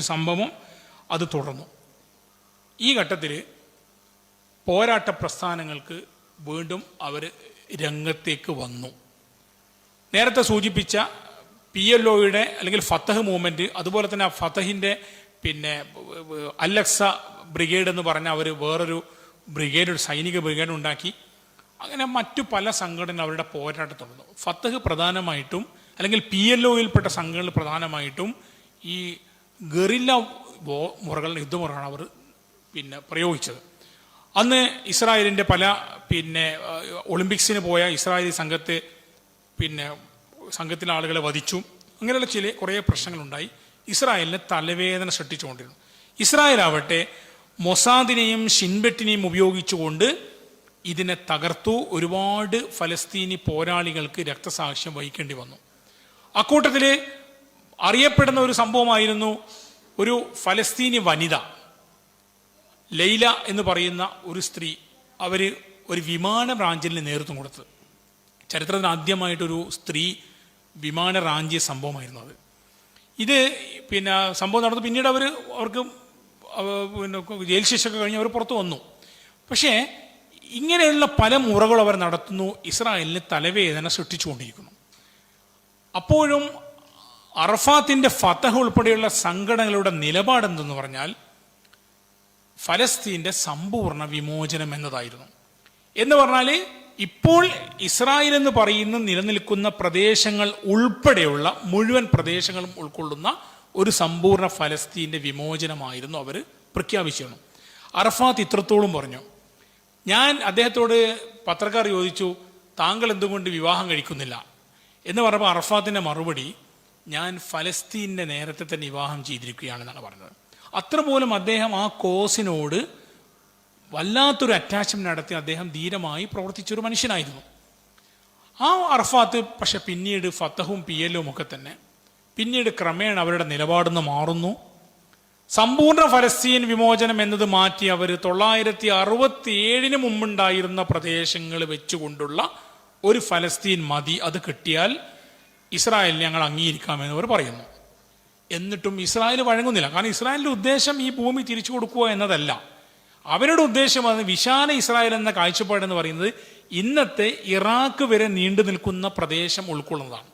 സംഭവം അത് തുടർന്നു. ഈ ഘട്ടത്തിൽ പോരാട്ട പ്രസ്ഥാനങ്ങൾക്ക് വീണ്ടും അവർ രംഗത്തേക്ക് വന്നു. നേരത്തെ സൂചിപ്പിച്ച PLOയുടെ അല്ലെങ്കിൽ ഫത്തഹ് മൂവ്മെൻറ്റ്, അതുപോലെ തന്നെ ആ ഫത്തഹിൻ്റെ അൽ-അഖ്സ ബ്രിഗേഡ് എന്ന് പറഞ്ഞ അവർ വേറൊരു ബ്രിഗേഡ്, ഒരു സൈനിക ബ്രിഗേഡ് ഉണ്ടാക്കി. അങ്ങനെ മറ്റു പല സംഘടനകൾ അവരുടെ പോരാട്ടം തുടർന്നു. ഫത്തഹ് പ്രധാനമായിട്ടും അല്ലെങ്കിൽ PLOയിൽപ്പെട്ട സംഘടനകൾ പ്രധാനമായിട്ടും ഈ ഗറില്ല യുദ്ധമുറകളാണ് അവർ പ്രയോഗിച്ചത്. അന്ന് ഇസ്രായേലിൻ്റെ പല ഒളിമ്പിക്സിന് പോയ ഇസ്രായേലി സംഘത്തിലെ ആളുകളെ വധിച്ചു. അങ്ങനെയുള്ള കുറേ പ്രശ്നങ്ങളുണ്ടായി. ഇസ്രായേലിന് തലവേദന സൃഷ്ടിച്ചുകൊണ്ടിരുന്നു. ഇസ്രായേലാവട്ടെ മൊസാദിനെയും ഷിൻബെറ്റിനെയും ഉപയോഗിച്ചുകൊണ്ട് ഇതിനെ തകർത്തു. ഒരുപാട് ഫലസ്തീനി പോരാളികൾക്ക് രക്തസാക്ഷ്യം വഹിക്കേണ്ടി വന്നു. അക്കൂട്ടത്തിൽ അറിയപ്പെടുന്ന ഒരു സംഭവമായിരുന്നു ഒരു ഫലസ്തീനി വനിത ലൈല എന്ന് പറയുന്ന ഒരു സ്ത്രീ. അവർ ഒരു വിമാന റാഞ്ചലിന് നേതൃത്വം കൊടുത്തത്. ചരിത്രത്തിൽ ആദ്യമായിട്ടൊരു സ്ത്രീ വിമാന റാഞ്ചിയ സംഭവമായിരുന്നു അത്. ഇത് സംഭവം നടന്നു. പിന്നീട് അവർക്ക് ജയിൽ ശിക്ഷയൊക്കെ കഴിഞ്ഞ് അവർ പുറത്തു വന്നു. പക്ഷേ ഇങ്ങനെയുള്ള പല മുറകളും അവർ നടത്തുന്നു. ഇസ്രായേലിന് തലവേദന സൃഷ്ടിച്ചുകൊണ്ടിരിക്കുന്നു. അപ്പോഴും അറഫാത്തിൻ്റെ ഫതഹ് ഉൾപ്പെടെയുള്ള സംഘടനകളുടെ നിലപാടെന്തെന്ന് പറഞ്ഞാൽ ഫലസ്തീൻ്റെ സമ്പൂർണ്ണ വിമോചനം എന്നതായിരുന്നു. എന്ന് പറഞ്ഞാൽ ഇപ്പോൾ ഇസ്രായേൽ എന്ന് പറയുന്ന നിലനിൽക്കുന്ന പ്രദേശങ്ങൾ ഉൾപ്പെടെയുള്ള മുഴുവൻ പ്രദേശങ്ങളും ഉൾക്കൊള്ളുന്ന ഒരു സമ്പൂർണ്ണ ഫലസ്തീൻ്റെ വിമോചനമായിരുന്നു അവർ പ്രഖ്യാപിച്ചിരുന്നു. അറഫാത്ത് ഇത്രത്തോളം പറഞ്ഞു. അദ്ദേഹത്തോട് പത്രക്കാർ ചോദിച്ചു, താങ്കൾ എന്തുകൊണ്ട് വിവാഹം കഴിക്കുന്നില്ല എന്ന് പറഞ്ഞപ്പോൾ അറഫാത്തിൻ്റെ മറുപടി, ഞാൻ ഫലസ്തീനെ നേരത്തെ തന്നെ വിവാഹം ചെയ്തിരിക്കുകയാണെന്നാണ് പറഞ്ഞത്. അത്ര പോലും അദ്ദേഹം ആ കോസിനോട് വല്ലാത്തൊരു അറ്റാച്ച്മെന്റ് നടത്തി അദ്ദേഹം ധീരമായി പ്രവർത്തിച്ചൊരു മനുഷ്യനായിരുന്നു. ആ അറഫാത്ത് പക്ഷെ പിന്നീട് ഫത്തഹും PLOയും ഒക്കെ തന്നെ പിന്നീട് ക്രമേണ അവരുടെ നിലപാടെന്ന് മാറുന്നു. സമ്പൂർണ്ണ ഫലസ്തീൻ വിമോചനം എന്നത് മാറ്റി അവർ 967 മുമ്പുണ്ടായിരുന്ന പ്രദേശങ്ങൾ വെച്ചുകൊണ്ടുള്ള ഒരു ഫലസ്തീൻ മതി, അത് കിട്ടിയാൽ ഇസ്രായേലിനെ ഞങ്ങൾ അംഗീകരിക്കാമെന്ന് അവർ പറയുന്നു. എന്നിട്ടും ഇസ്രായേൽ വഴങ്ങുന്നില്ല. കാരണം ഇസ്രായേലിൻ്റെ ഉദ്ദേശം ഈ ഭൂമി തിരിച്ചു കൊടുക്കുക എന്നതല്ല. അവരുടെ ഉദ്ദേശം അത് വിശാല ഇസ്രായേൽ എന്ന കാഴ്ചപ്പാടെന്ന് പറയുന്നത് ഇന്നത്തെ ഇറാഖ് വരെ നീണ്ടു നിൽക്കുന്ന പ്രദേശം ഉൾക്കൊള്ളുന്നതാണ്.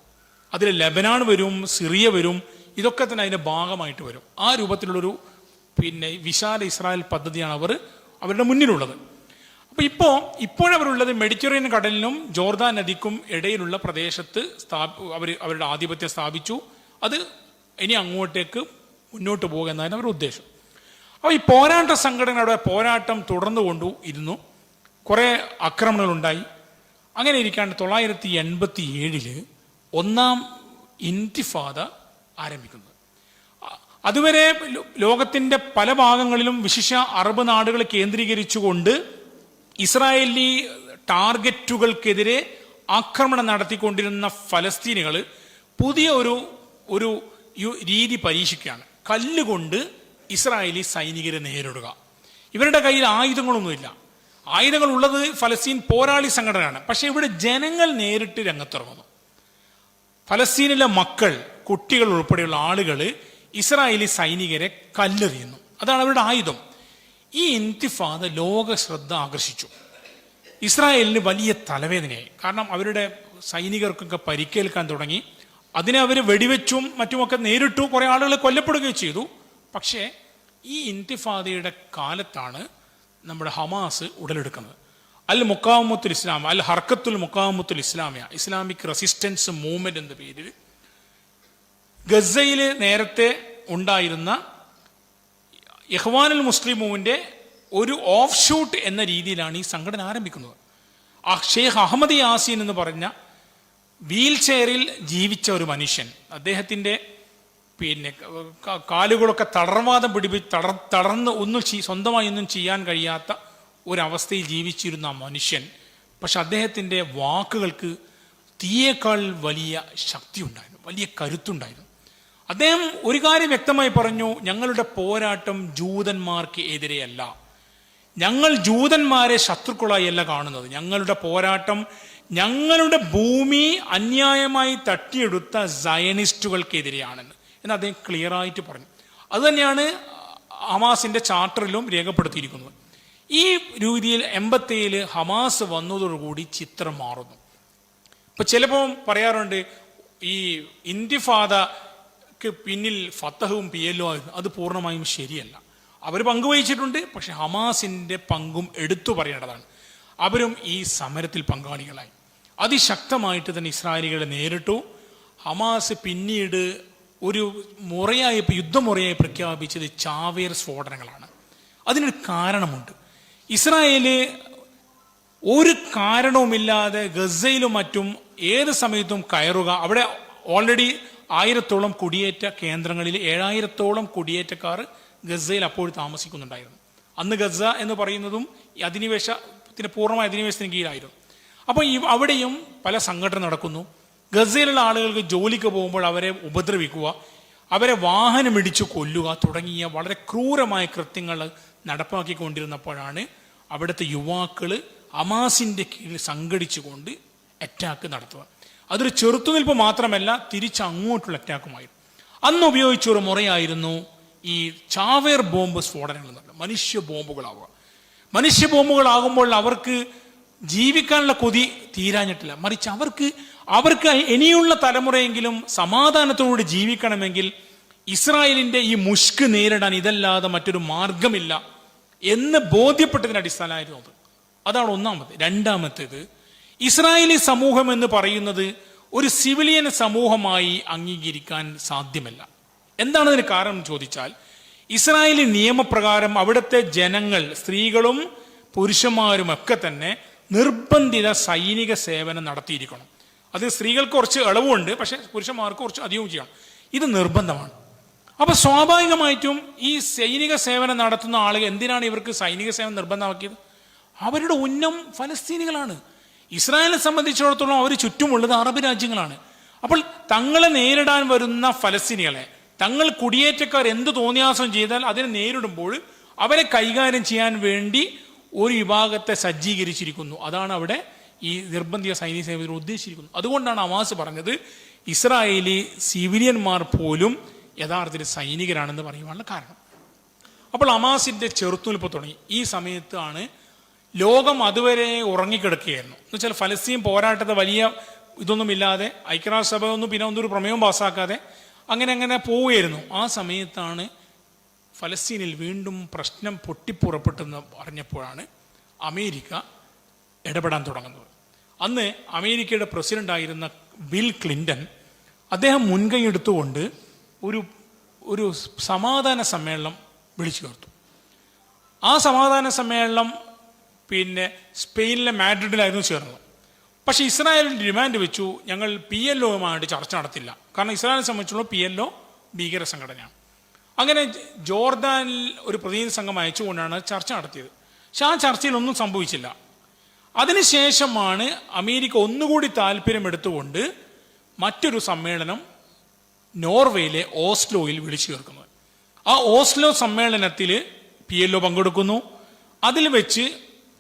അതിൽ ലെബനാൻ വരും, സിറിയ വരും, ഇതൊക്കെ തന്നെ അതിൻ്റെ ഭാഗമായിട്ട് വരും. ആ രൂപത്തിലുള്ളൊരു വിശാല ഇസ്രായേൽ പദ്ധതിയാണ് അവരുടെ മുന്നിലുള്ളത്. അപ്പോൾ ഇപ്പോഴവരുള്ളത് മെഡിറ്ററേനിയൻ കടലിനും ജോർദാൻ നദിക്കും ഇടയിലുള്ള പ്രദേശത്ത് അവരുടെ ആധിപത്യം സ്ഥാപിച്ചു. അത് ഇനി അങ്ങോട്ടേക്ക് മുന്നോട്ട് പോകുക എന്നതാണ് അവരുടെ ഉദ്ദേശം. അപ്പോൾ ഈ പോരാട്ട സംഘടനയുടെ പോരാട്ടം തുടർന്നു കൊണ്ടിരുന്നു. കുറേ ആക്രമണങ്ങളുണ്ടായി. അങ്ങനെ ഇരിക്കാണ്ട് 987 ഒന്നാം ഇൻതിഫാദ ആരംഭിക്കുന്നത്. അതുവരെ ലോകത്തിൻ്റെ പല ഭാഗങ്ങളിലും വിശിഷ്ട അറബ് നാടുകൾ കേന്ദ്രീകരിച്ചുകൊണ്ട് ഇസ്രായേലി ടാർഗറ്റുകൾക്കെതിരെ ആക്രമണം നടത്തിക്കൊണ്ടിരുന്ന ഫലസ്തീനികൾ പുതിയ ഒരു രീതി പരീക്ഷിക്കുകയാണ്. കല്ലുകൊണ്ട് ഇസ്രായേലി സൈനികരെ നേരിടുക. ഇവരുടെ കയ്യിൽ ആയുധങ്ങളൊന്നുമില്ല. ആയുധങ്ങൾ ഉള്ളത് ഫലസ്തീൻ പോരാളി സംഘടനയാണ്. പക്ഷെ ഇവിടെ ജനങ്ങൾ നേരിട്ട് രംഗത്തിറങ്ങുന്നു. ഫലസ്തീനിലെ മക്കൾ, കുട്ടികൾ ഉൾപ്പെടെയുള്ള ആളുകൾ ഇസ്രായേലി സൈനികരെ കല്ലെറിയുന്നു. അതാണ് അവരുടെ ആയുധം. ഈ ഇൻതിഫാദ ലോക ശ്രദ്ധ ആകർഷിച്ചു. ഇസ്രായേലിന് വലിയ തലവേദനയായി. കാരണം അവരുടെ സൈനികർക്കൊക്കെ പരിക്കേൽക്കാൻ തുടങ്ങി. അതിനെ അവർ വെടിവെച്ചും മറ്റുമൊക്കെ നേരിട്ടു. കുറേ ആളുകൾ കൊല്ലപ്പെടുകയും ചെയ്തു. പക്ഷേ ഈ ഇൻതിഫാദയുടെ കാലത്താണ് നമ്മുടെ ഹമാസ് ഉടലെടുക്കുന്നത്. അൽ മുഖാവമത്തുൽ ഇസ്ലാം, അൽ Harkatul മുഖാവമത്തുൽ Islamia, Islamic resistance movement എന്ന പേരിൽ ഗസയിൽ നേരത്തെ ഉണ്ടായിരുന്ന ഇഖ്വാനുൽ മുസ്ലിമൂന്റെ ഒരു ഓഫ് ഷൂട്ട് എന്ന രീതിയിലാണ് ഈ സംഘടന ആരംഭിക്കുന്നത്. ഷെയ്ഖ് അഹമ്മദ് യാസീൻ എന്ന് പറഞ്ഞ വീൽ ചെയറിൽ ജീവിച്ച ഒരു മനുഷ്യൻ, അദ്ദേഹത്തിൻ്റെ കാലുകളൊക്കെ തളർവാദം തളർന്ന് ഒന്നും സ്വന്തമായി ഒന്നും ചെയ്യാൻ കഴിയാത്ത ഒരവസ്ഥയിൽ ജീവിച്ചിരുന്ന മനുഷ്യൻ, പക്ഷെ അദ്ദേഹത്തിൻ്റെ വാക്കുകൾക്ക് തീയേക്കാൾ വലിയ ശക്തി ഉണ്ടായിരുന്നു, വലിയ കരുത്തുണ്ടായിരുന്നു. അദ്ദേഹം ഒരു കാര്യം വ്യക്തമായി പറഞ്ഞു, ഞങ്ങളുടെ പോരാട്ടം ജൂതന്മാർക്ക് എതിരെയല്ല, ഞങ്ങൾ ജൂതന്മാരെ ശത്രുക്കളായല്ല കാണുന്നത്, ഞങ്ങളുടെ പോരാട്ടം ഞങ്ങളുടെ ഭൂമി അന്യായമായി തട്ടിയെടുത്ത സയനിസ്റ്റുകൾക്കെതിരെയാണെന്ന് എന്ന് അദ്ദേഹം ക്ലിയറായിട്ട് പറഞ്ഞു. അതുതന്നെയാണ് ഹമാസിന്റെ ചാർട്ടറിലും രേഖപ്പെടുത്തിയിരിക്കുന്നത്. ഈ രീതിയിൽ 87 ഹമാസ് വന്നതോടുകൂടി ചിത്രം മാറുന്നു. ഇപ്പൊ ചിലപ്പോൾ പറയാറുണ്ട് ഈ ഇന്തിഫാദക്ക് പിന്നിൽ ഫത്തഹും PLO ആയിരുന്നു. അത് പൂർണ്ണമായും ശരിയല്ല. അവർ പങ്കുവഹിച്ചിട്ടുണ്ട്, പക്ഷെ ഹമാസിന്റെ പങ്കും എടുത്തു പറയേണ്ടതാണ്. അവരും ഈ സമരത്തിൽ പങ്കാളികളായി. അതിശക്തമായിട്ട് തന്നെ ഇസ്രായേലികളെ നേരിട്ടു. ഹമാസ് പിന്നീട് ഒരു യുദ്ധമുറയായി പ്രഖ്യാപിച്ചത് ചാവേർ സ്ഫോടനങ്ങളാണ്. അതിനൊരു കാരണമുണ്ട്. ഇസ്രായേല് ഒരു കാരണവുമില്ലാതെ ഗസയിലും മറ്റും ഏത് സമയത്തും കയറുക. അവിടെ ഓൾറെഡി 1000-ഓളം കുടിയേറ്റ കേന്ദ്രങ്ങളിൽ 7000-ഓളം കുടിയേറ്റക്കാർ ഗസയിൽ അപ്പോൾ താമസിക്കുന്നുണ്ടായിരുന്നു. അന്ന് ഗസ എന്ന് പറയുന്നതും പൂർണ്ണമായ അധിനിവേശത്തിന് കീഴിലായിരുന്നു. അപ്പോൾ അവിടെയും പല സംഘടന നടക്കുന്നു. ഗസയിലുള്ള ആളുകൾക്ക് ജോലിക്ക് പോകുമ്പോൾ അവരെ ഉപദ്രവിക്കുക, അവരെ വാഹനമിടിച്ചു കൊല്ലുക തുടങ്ങിയ വളരെ ക്രൂരമായ കൃത്യങ്ങൾ നടപ്പാക്കിക്കൊണ്ടിരുന്നപ്പോഴാണ് അവിടുത്തെ യുവാക്കൾ ഹമാസിന്റെ കീഴിൽ സംഘടിച്ചുകൊണ്ട് അറ്റാക്ക് നടത്തുക. അതൊരു ചെറുത്തുനിൽപ്പ് മാത്രമല്ല, തിരിച്ചങ്ങോട്ടുള്ള അറ്റാക്കുമായിരുന്നു. അന്ന് ഉപയോഗിച്ച ഒരു മുറയായിരുന്നു ഈ ചാവേർ ബോംബ് സ്ഫോടനങ്ങൾ എന്ന് പറയുന്നത്. മനുഷ്യ ബോംബുകളാകുമ്പോൾ അവർക്ക് ജീവിക്കാനുള്ള കൊതി തീരാഞ്ഞിട്ടില്ല. മറിച്ച് അവർക്ക് ഇനിയുള്ള തലമുറയെങ്കിലും സമാധാനത്തോടെ ജീവിക്കണമെങ്കിൽ ഇസ്രായേലിന്റെ ഈ മുഷ്ക് നേരിടാൻ ഇതല്ലാതെ മറ്റൊരു മാർഗമില്ല എന്ന് ബോധ്യപ്പെട്ടതിന്റെ അടിസ്ഥാനമായിരുന്നു അത്. അതാണ് ഒന്നാമത്. രണ്ടാമത്തേത്, ഇസ്രായേലി സമൂഹം എന്ന് പറയുന്നത് ഒരു സിവിലിയൻ സമൂഹമായി അംഗീകരിക്കാൻ സാധ്യമല്ല. എന്താണ് അതിന് കാരണം ചോദിച്ചാൽ, ഇസ്രായേലി നിയമപ്രകാരം അവിടുത്തെ ജനങ്ങൾ, സ്ത്രീകളും പുരുഷന്മാരും ഒക്കെ തന്നെ നിർബന്ധിത സൈനിക സേവനം നടത്തിയിരിക്കണം. അത് സ്ത്രീകൾക്ക് കുറച്ച് ഇളവുണ്ട്, പക്ഷെ പുരുഷന്മാർക്ക് കുറച്ച് അധികവും ചെയ്യണം. ഇത് നിർബന്ധമാണ്. അപ്പൊ സ്വാഭാവികമായിട്ടും ഈ സൈനിക സേവനം നടത്തുന്ന ആളുകൾ എന്തിനാണ് ഇവർക്ക് സൈനിക സേവനം നിർബന്ധമാക്കിയത്? അവരുടെ ഉന്നം ഫലസ്തീനികളാണ്. ഇസ്രായേലിനെ സംബന്ധിച്ചിടത്തോളം അവർ ചുറ്റുമുള്ളത് അറബ് രാജ്യങ്ങളാണ്. അപ്പോൾ തങ്ങളെ നേരിടാൻ വരുന്ന ഫലസ്തീനികളെ, തങ്ങൾ കുടിയേറ്റക്കാർ എന്ത് തോന്നിയാസം ചെയ്താൽ അതിനെ നേരിടുമ്പോൾ അവരെ കൈകാര്യം ചെയ്യാൻ വേണ്ടി ഒരു വിഭാഗത്തെ സജ്ജീകരിച്ചിരിക്കുന്നു. അതാണ് അവിടെ ഈ നിർബന്ധിത സൈനിക സേവനം ഉദ്ദേശിച്ചിരിക്കുന്നത്. അതുകൊണ്ടാണ് ഹമാസ് പറഞ്ഞത് ഇസ്രായേലി സിവിലിയന്മാർ പോലും യഥാർത്ഥത്തിൽ സൈനികരാണെന്ന് പറയുവാനുള്ള കാരണം. അപ്പോൾ ഹമാസിന്റെ ചെറുത്തുനിൽപ്പ് തുടങ്ങി. ഈ സമയത്താണ് ലോകം അതുവരെ ഉറങ്ങിക്കിടക്കുകയായിരുന്നു. എന്ന് വെച്ചാൽ ഫലസ്തീൻ പോരാട്ടത്തെ വലിയ ഇതൊന്നുമില്ലാതെ, ഐക്യരാഷ്ട്രസഭ ഒന്നും പിന്നെ ഒന്നൊരു പ്രമേയം പാസ്സാക്കാതെ അങ്ങനെ പോവുകയായിരുന്നു. ആ സമയത്താണ് ഫലസ്തീനിൽ വീണ്ടും പ്രശ്നം പൊട്ടിപ്പുറപ്പെട്ടെന്ന് പറഞ്ഞപ്പോഴാണ് അമേരിക്ക ഇടപെടാൻ തുടങ്ങുന്നത്. അന്ന് അമേരിക്കയുടെ പ്രസിഡന്റായിരുന്ന ബിൽ ക്ലിന്റൺ അദ്ദേഹം മുൻകൈ എടുത്തുകൊണ്ട് ഒരു സമാധാന സമ്മേളനം വിളിച്ചു ചേർത്തു. ആ സമാധാന സമ്മേളനം സ്പെയിനിലെ മാഡ്രിഡിലായിരുന്നു ചേർന്നത്. പക്ഷെ ഇസ്രായേലിന്റെ ഡിമാൻഡ് വെച്ചു, ഞങ്ങൾ PLOയുമായിട്ട് ചർച്ച നടത്തില്ല. കാരണം ഇസ്രായേലിനെ സംബന്ധിച്ചുള്ള PLO ഭീകര സംഘടനയാണ്. അങ്ങനെ ജോർദാനിൽ ഒരു പ്രതിനിധി സംഘം അയച്ചുകൊണ്ടാണ് ചർച്ച നടത്തിയത്. പക്ഷെ ആ ചർച്ചയിൽ ഒന്നും സംഭവിച്ചില്ല. അതിനുശേഷമാണ് അമേരിക്ക ഒന്നുകൂടി താല്പര്യമെടുത്തുകൊണ്ട് മറ്റൊരു സമ്മേളനം നോർവേയിലെ ഓസ്ലോയിൽ വിളിച്ചു ചേർക്കുന്നത്. ആ ഓസ്ലോ സമ്മേളനത്തിൽ PLO പങ്കെടുക്കുന്നു. അതിൽ വെച്ച്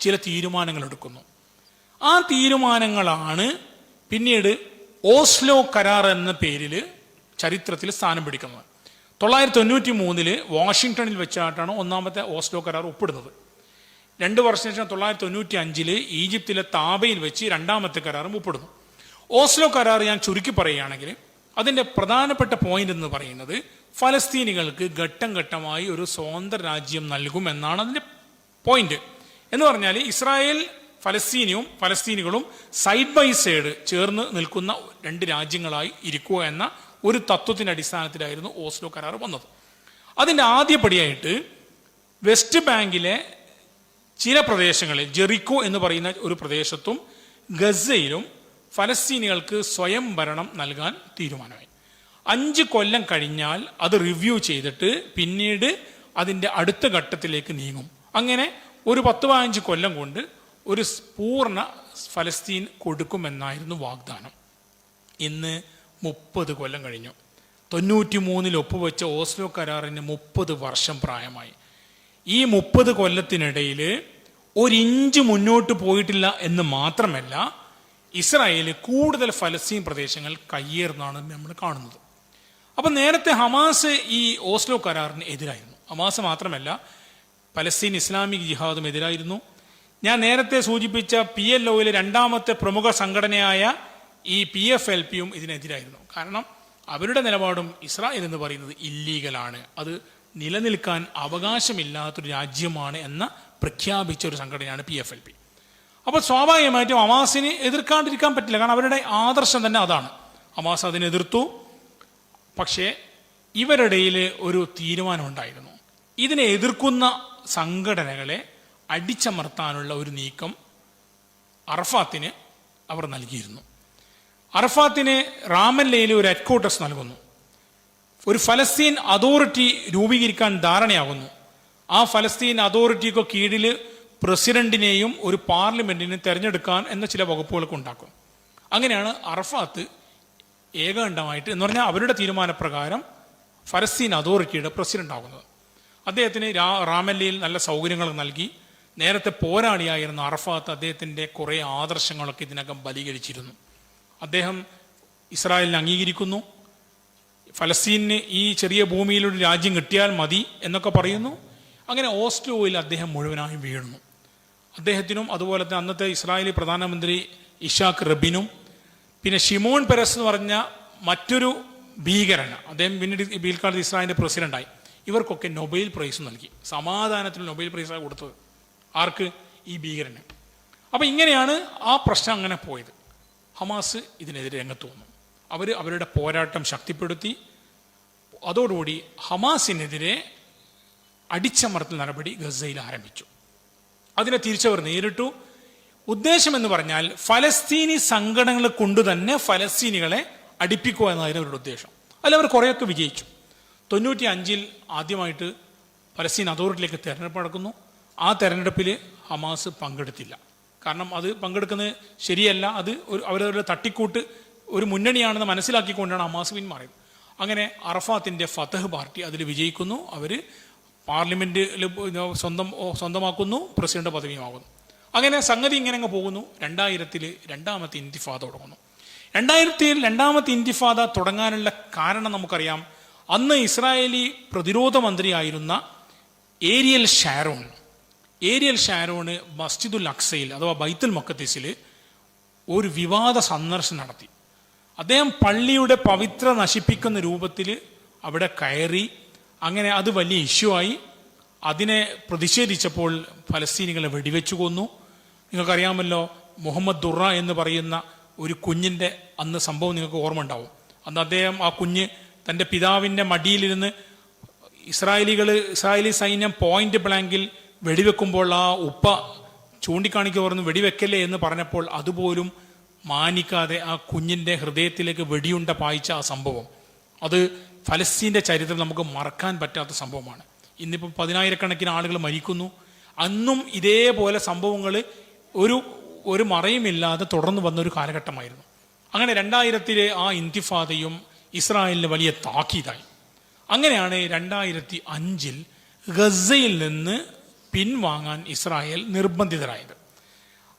ചില തീരുമാനങ്ങൾ എടുക്കുന്നു. ആ തീരുമാനങ്ങളാണ് പിന്നീട് ഓസ്ലോ കരാർ എന്ന പേരിൽ ചരിത്രത്തിൽ സ്ഥാനം പിടിക്കുന്നത്. 1993 വാഷിങ്ടണിൽ വെച്ചായിട്ടാണ് ഒന്നാമത്തെ ഓസ്ലോ കരാർ ഒപ്പിടുന്നത്. 2 വർഷത്തിന് ശേഷം 1995 ഈജിപ്തിലെ താബയിൽ വെച്ച് രണ്ടാമത്തെ കരാറും ഒപ്പിടുന്നു. ഓസ്ലോ കരാർ ഞാൻ ചുരുക്കി പറയുകയാണെങ്കിൽ അതിൻ്റെ പ്രധാനപ്പെട്ട പോയിന്റ് എന്ന് പറയുന്നത് ഫലസ്തീനികൾക്ക് ഘട്ടം ഘട്ടമായി ഒരു സ്വതന്ത്ര രാജ്യം നൽകുമെന്നാണ് അതിൻ്റെ പോയിന്റ്. എന്ന് പറഞ്ഞാൽ ഇസ്രായേൽ ഫലസ്തീനികളും സൈഡ് ബൈ സൈഡ് ചേർന്ന് നിൽക്കുന്ന 2 രാജ്യങ്ങളായി ഇരിക്കുക എന്ന ഒരു തത്വത്തിൻ്റെ അടിസ്ഥാനത്തിലായിരുന്നു ഓസ്ലോ കരാർ വന്നത്. അതിൻ്റെ ആദ്യപടിയായിട്ട് വെസ്റ്റ് ബാങ്കിലെ ചില പ്രദേശങ്ങളിൽ, ജെറിക്കോ എന്ന് പറയുന്ന ഒരു പ്രദേശത്തും ഗസയിലും ഫലസ്തീനികൾക്ക് സ്വയം ഭരണം നൽകാൻ തീരുമാനമായി. 5 കൊല്ലം കഴിഞ്ഞാൽ അത് റിവ്യൂ ചെയ്തിട്ട് പിന്നീട് അതിൻ്റെ അടുത്ത ഘട്ടത്തിലേക്ക് നീങ്ങും. അങ്ങനെ ഒരു 10-15 കൊല്ലം കൊണ്ട് ഒരു പൂർണ്ണ ഫലസ്തീൻ കൊടുക്കുമെന്നായിരുന്നു വാഗ്ദാനം. ഇന്ന് 30 കൊല്ലം കഴിഞ്ഞു. 93 ഒപ്പുവെച്ച ഓസ്ലോ കരാറിന് 30 വർഷം പ്രായമായി. ഈ 30 കൊല്ലത്തിനിടയിൽ 1 ഇഞ്ച് മുന്നോട്ട് പോയിട്ടില്ല എന്ന് മാത്രമല്ല, ഇസ്രായേൽ കൂടുതൽ ഫലസ്തീൻ പ്രദേശങ്ങൾ കയ്യേറുന്നതാണ് നമ്മൾ കാണുന്നത്. അപ്പം നേരത്തെ ഹമാസ് ഈ ഓസ്ലോ കരാറിന് എതിരായിരുന്നു. ഹമാസ് മാത്രമല്ല, പലസ്തീൻ ഇസ്ലാമിക് ജിഹാദും എതിരായിരുന്നു. ഞാൻ നേരത്തെ സൂചിപ്പിച്ച PLOയിലെ രണ്ടാമത്തെ പ്രമുഖ സംഘടനയായ ഈ PFLPയും ഇതിനെതിരായിരുന്നു. കാരണം അവരുടെ നിലപാടും ഇസ്രായേൽ എന്ന് പറയുന്നത് ഇല്ലീഗലാണ്, അത് നിലനിൽക്കാൻ അവകാശമില്ലാത്തൊരു രാജ്യമാണ് എന്ന പ്രഖ്യാപിച്ച ഒരു സംഘടനയാണ് PFLP. അപ്പോൾ സ്വാഭാവികമായിട്ടും ഹമാസിന് എതിർക്കാണ്ടിരിക്കാൻ പറ്റില്ല, കാരണം അവരുടെ ആദർശം തന്നെ അതാണ്. ഹമാസ് അതിനെതിർത്തു. പക്ഷേ ഇവരുടെ ഒരു തീരുമാനമുണ്ടായിരുന്നു. ഇതിനെ എതിർക്കുന്ന സംഘടനകളെ അടിച്ചമർത്താനുള്ള ഒരു നീക്കം അറഫാത്തിന് അവർ നൽകിയിരുന്നു. അറഫാത്തിന് റാമല്ലയിൽ ഒരു ഹെഡ്ക്വാർട്ടേഴ്സ് നൽകുന്നു. ഒരു ഫലസ്തീൻ അതോറിറ്റി രൂപീകരിക്കാൻ ധാരണയാകുന്നു. ആ ഫലസ്തീൻ അതോറിറ്റിക്ക് കീഴിൽ പ്രസിഡന്റിനെയും ഒരു പാർലമെന്റിനെ തിരഞ്ഞെടുക്കാൻ എന്ന ചില വകുപ്പുകളൊക്കെ ഉണ്ടാക്കും. അങ്ങനെയാണ് അറഫാത്ത് ഏകകണ്ഠമായിട്ട്, എന്ന് പറഞ്ഞാൽ അവരുടെ തീരുമാനപ്രകാരം, ഫലസ്തീൻ അതോറിറ്റിയുടെ പ്രസിഡന്റ് ആകുന്നത്. അദ്ദേഹത്തിന് റാമല്ലയിൽ നല്ല സൗകര്യങ്ങൾ നൽകി. നേരത്തെ പോരാളിയായിരുന്ന അറഫാത്ത് അദ്ദേഹത്തിൻ്റെ കുറേ ആദർശങ്ങളൊക്കെ ഇതിനകം ബലീകരിച്ചിരുന്നു. അദ്ദേഹം ഇസ്രായേലിനെ അംഗീകരിക്കുന്നു. ഫലസ്തീനിന് ഈ ചെറിയ ഭൂമിയിലൊരു രാജ്യം കിട്ടിയാൽ മതി എന്നൊക്കെ പറയുന്നു. അങ്ങനെ ഓസ്ലോയിൽ അദ്ദേഹം മുഴുവനായും വീഴുന്നു. അദ്ദേഹത്തിനും അതുപോലെ തന്നെ അന്നത്തെ ഇസ്രായേലി പ്രധാനമന്ത്രി ഇഷാഖ് റബിനും പിന്നെ ഷിമോൺ പെരസ് എന്ന് പറഞ്ഞ മറ്റൊരു ഭീകരൻ, അദ്ദേഹം പിന്നീട് പിൽക്കാലത്ത് ഇസ്രായേലിൻ്റെ പ്രസിഡന്റായി, ഇവർക്കൊക്കെ നൊബേൽ പ്രൈസ് നൽകി. സമാധാനത്തിന് നൊബേൽ പ്രൈസാണ് കൊടുത്തത്. ആർക്ക്? ഈ ഭീകരന്. അപ്പം ഇങ്ങനെയാണ് ആ പ്രശ്നം അങ്ങനെ പോയത്. ഹമാസ് ഇതിനെതിരെ രംഗത്ത് വന്നു. അവർ അവരുടെ പോരാട്ടം ശക്തിപ്പെടുത്തി. അതോടുകൂടി ഹമാസിനെതിരെ അടിച്ചമർത്തൽ നടപടി ഗസയിൽ ആരംഭിച്ചു. അതിനെ തിരിച്ചവർ നേരിട്ടു. ഉദ്ദേശം എന്ന് പറഞ്ഞാൽ ഫലസ്തീനി സംഘടനകളെ കൊണ്ട് തന്നെ ഫലസ്തീനികളെ അടിപ്പിക്കുക എന്നായിരുന്നു അവരുടെ ഉദ്ദേശം. അതിൽ അവർ കുറേയൊക്കെ വിജയിച്ചു. 95 ആദ്യമായിട്ട് ഫലസ്തീൻ അതോറിറ്റിയിലേക്ക് തെരഞ്ഞെടുപ്പ് നടക്കുന്നു. ആ തെരഞ്ഞെടുപ്പിൽ ഹമാസ് പങ്കെടുത്തില്ല. കാരണം അത് പങ്കെടുക്കുന്നത് ശരിയല്ല, അത് അവരവരുടെ തട്ടിക്കൂട്ട് ഒരു മുന്നണിയാണെന്ന് മനസ്സിലാക്കിക്കൊണ്ടാണ് ഹമാസ് പിന്മാറിയത്. അങ്ങനെ അറഫാത്തിൻ്റെ ഫതഹ് പാർട്ടി അതിൽ വിജയിക്കുന്നു. അവർ പാർലമെൻറ്റിൽ സ്വന്തമാക്കുന്നു, പ്രസിഡന്റ് പദവിയുമാകുന്നു. അങ്ങനെ സംഗതി ഇങ്ങനെ അങ്ങ് പോകുന്നു. 2000 രണ്ടാമത്തെ ഇന്തിഫാദ തുടങ്ങുന്നു. 2000 രണ്ടാമത്തെ ഇന്തിഫാദ തുടങ്ങാനുള്ള കാരണം നമുക്കറിയാം. അന്ന് ഇസ്രായേലി പ്രതിരോധ മന്ത്രിയായിരുന്ന ഏരിയൽ ഷാരോണ് മസ്ജിദുൽ അക്സയിൽ അഥവാ ബൈത്തുൽ മുഖദ്ദിസിൽ ഒരു വിവാദ സന്ദർശനം നടത്തി. അദ്ദേഹം പള്ളിയുടെ പവിത്ര നശിപ്പിക്കുന്ന രൂപത്തിൽ അവിടെ കയറി. അങ്ങനെ അത് വലിയ ഇഷ്യൂ ആയി. അതിനെ പ്രതിഷേധിച്ചപ്പോൾ ഫലസ്തീനികളെ വെടിവെച്ചു കൊന്നു. നിങ്ങൾക്കറിയാമല്ലോ, മുഹമ്മദ് ദുറ എന്ന് പറയുന്ന ഒരു കുഞ്ഞിൻ്റെ അന്ന് സംഭവം നിങ്ങൾക്ക് ഓർമ്മ ഉണ്ടാവും. അന്ന് അദ്ദേഹം, ആ കുഞ്ഞ് തൻ്റെ പിതാവിൻ്റെ മടിയിലിരുന്ന് ഇസ്രായേലി സൈന്യം പോയിന്റ് ബ്ലാങ്കിൽ വെടിവെക്കുമ്പോൾ ആ ഉപ്പ ചൂണ്ടിക്കാണിക്കുക പറഞ്ഞു വെടിവെക്കല്ലേ എന്ന് പറഞ്ഞപ്പോൾ അതുപോലും മാനിക്കാതെ ആ കുഞ്ഞിൻ്റെ ഹൃദയത്തിലേക്ക് വെടിയുണ്ട പായിച്ച ആ സംഭവം, അത് ഫലസ്തീൻ്റെ ചരിത്രം നമുക്ക് മറക്കാൻ പറ്റാത്ത സംഭവമാണ്. ഇന്നിപ്പോൾ 10,000-കണക്കിന് ആളുകൾ മരിക്കുന്നു. അന്നും ഇതേപോലെ സംഭവങ്ങൾ ഒരു മറയുമില്ലാതെ തുടർന്ന് വന്നൊരു കാലഘട്ടമായിരുന്നു. അങ്ങനെ 2000 ആ ഇന്തിഫാദയും ഇസ്രായേലിന് വലിയ താക്കീതായി. അങ്ങനെയാണ് 2005 ഗസയിൽ നിന്ന് പിൻവാങ്ങാൻ ഇസ്രായേൽ നിർബന്ധിതരായത്.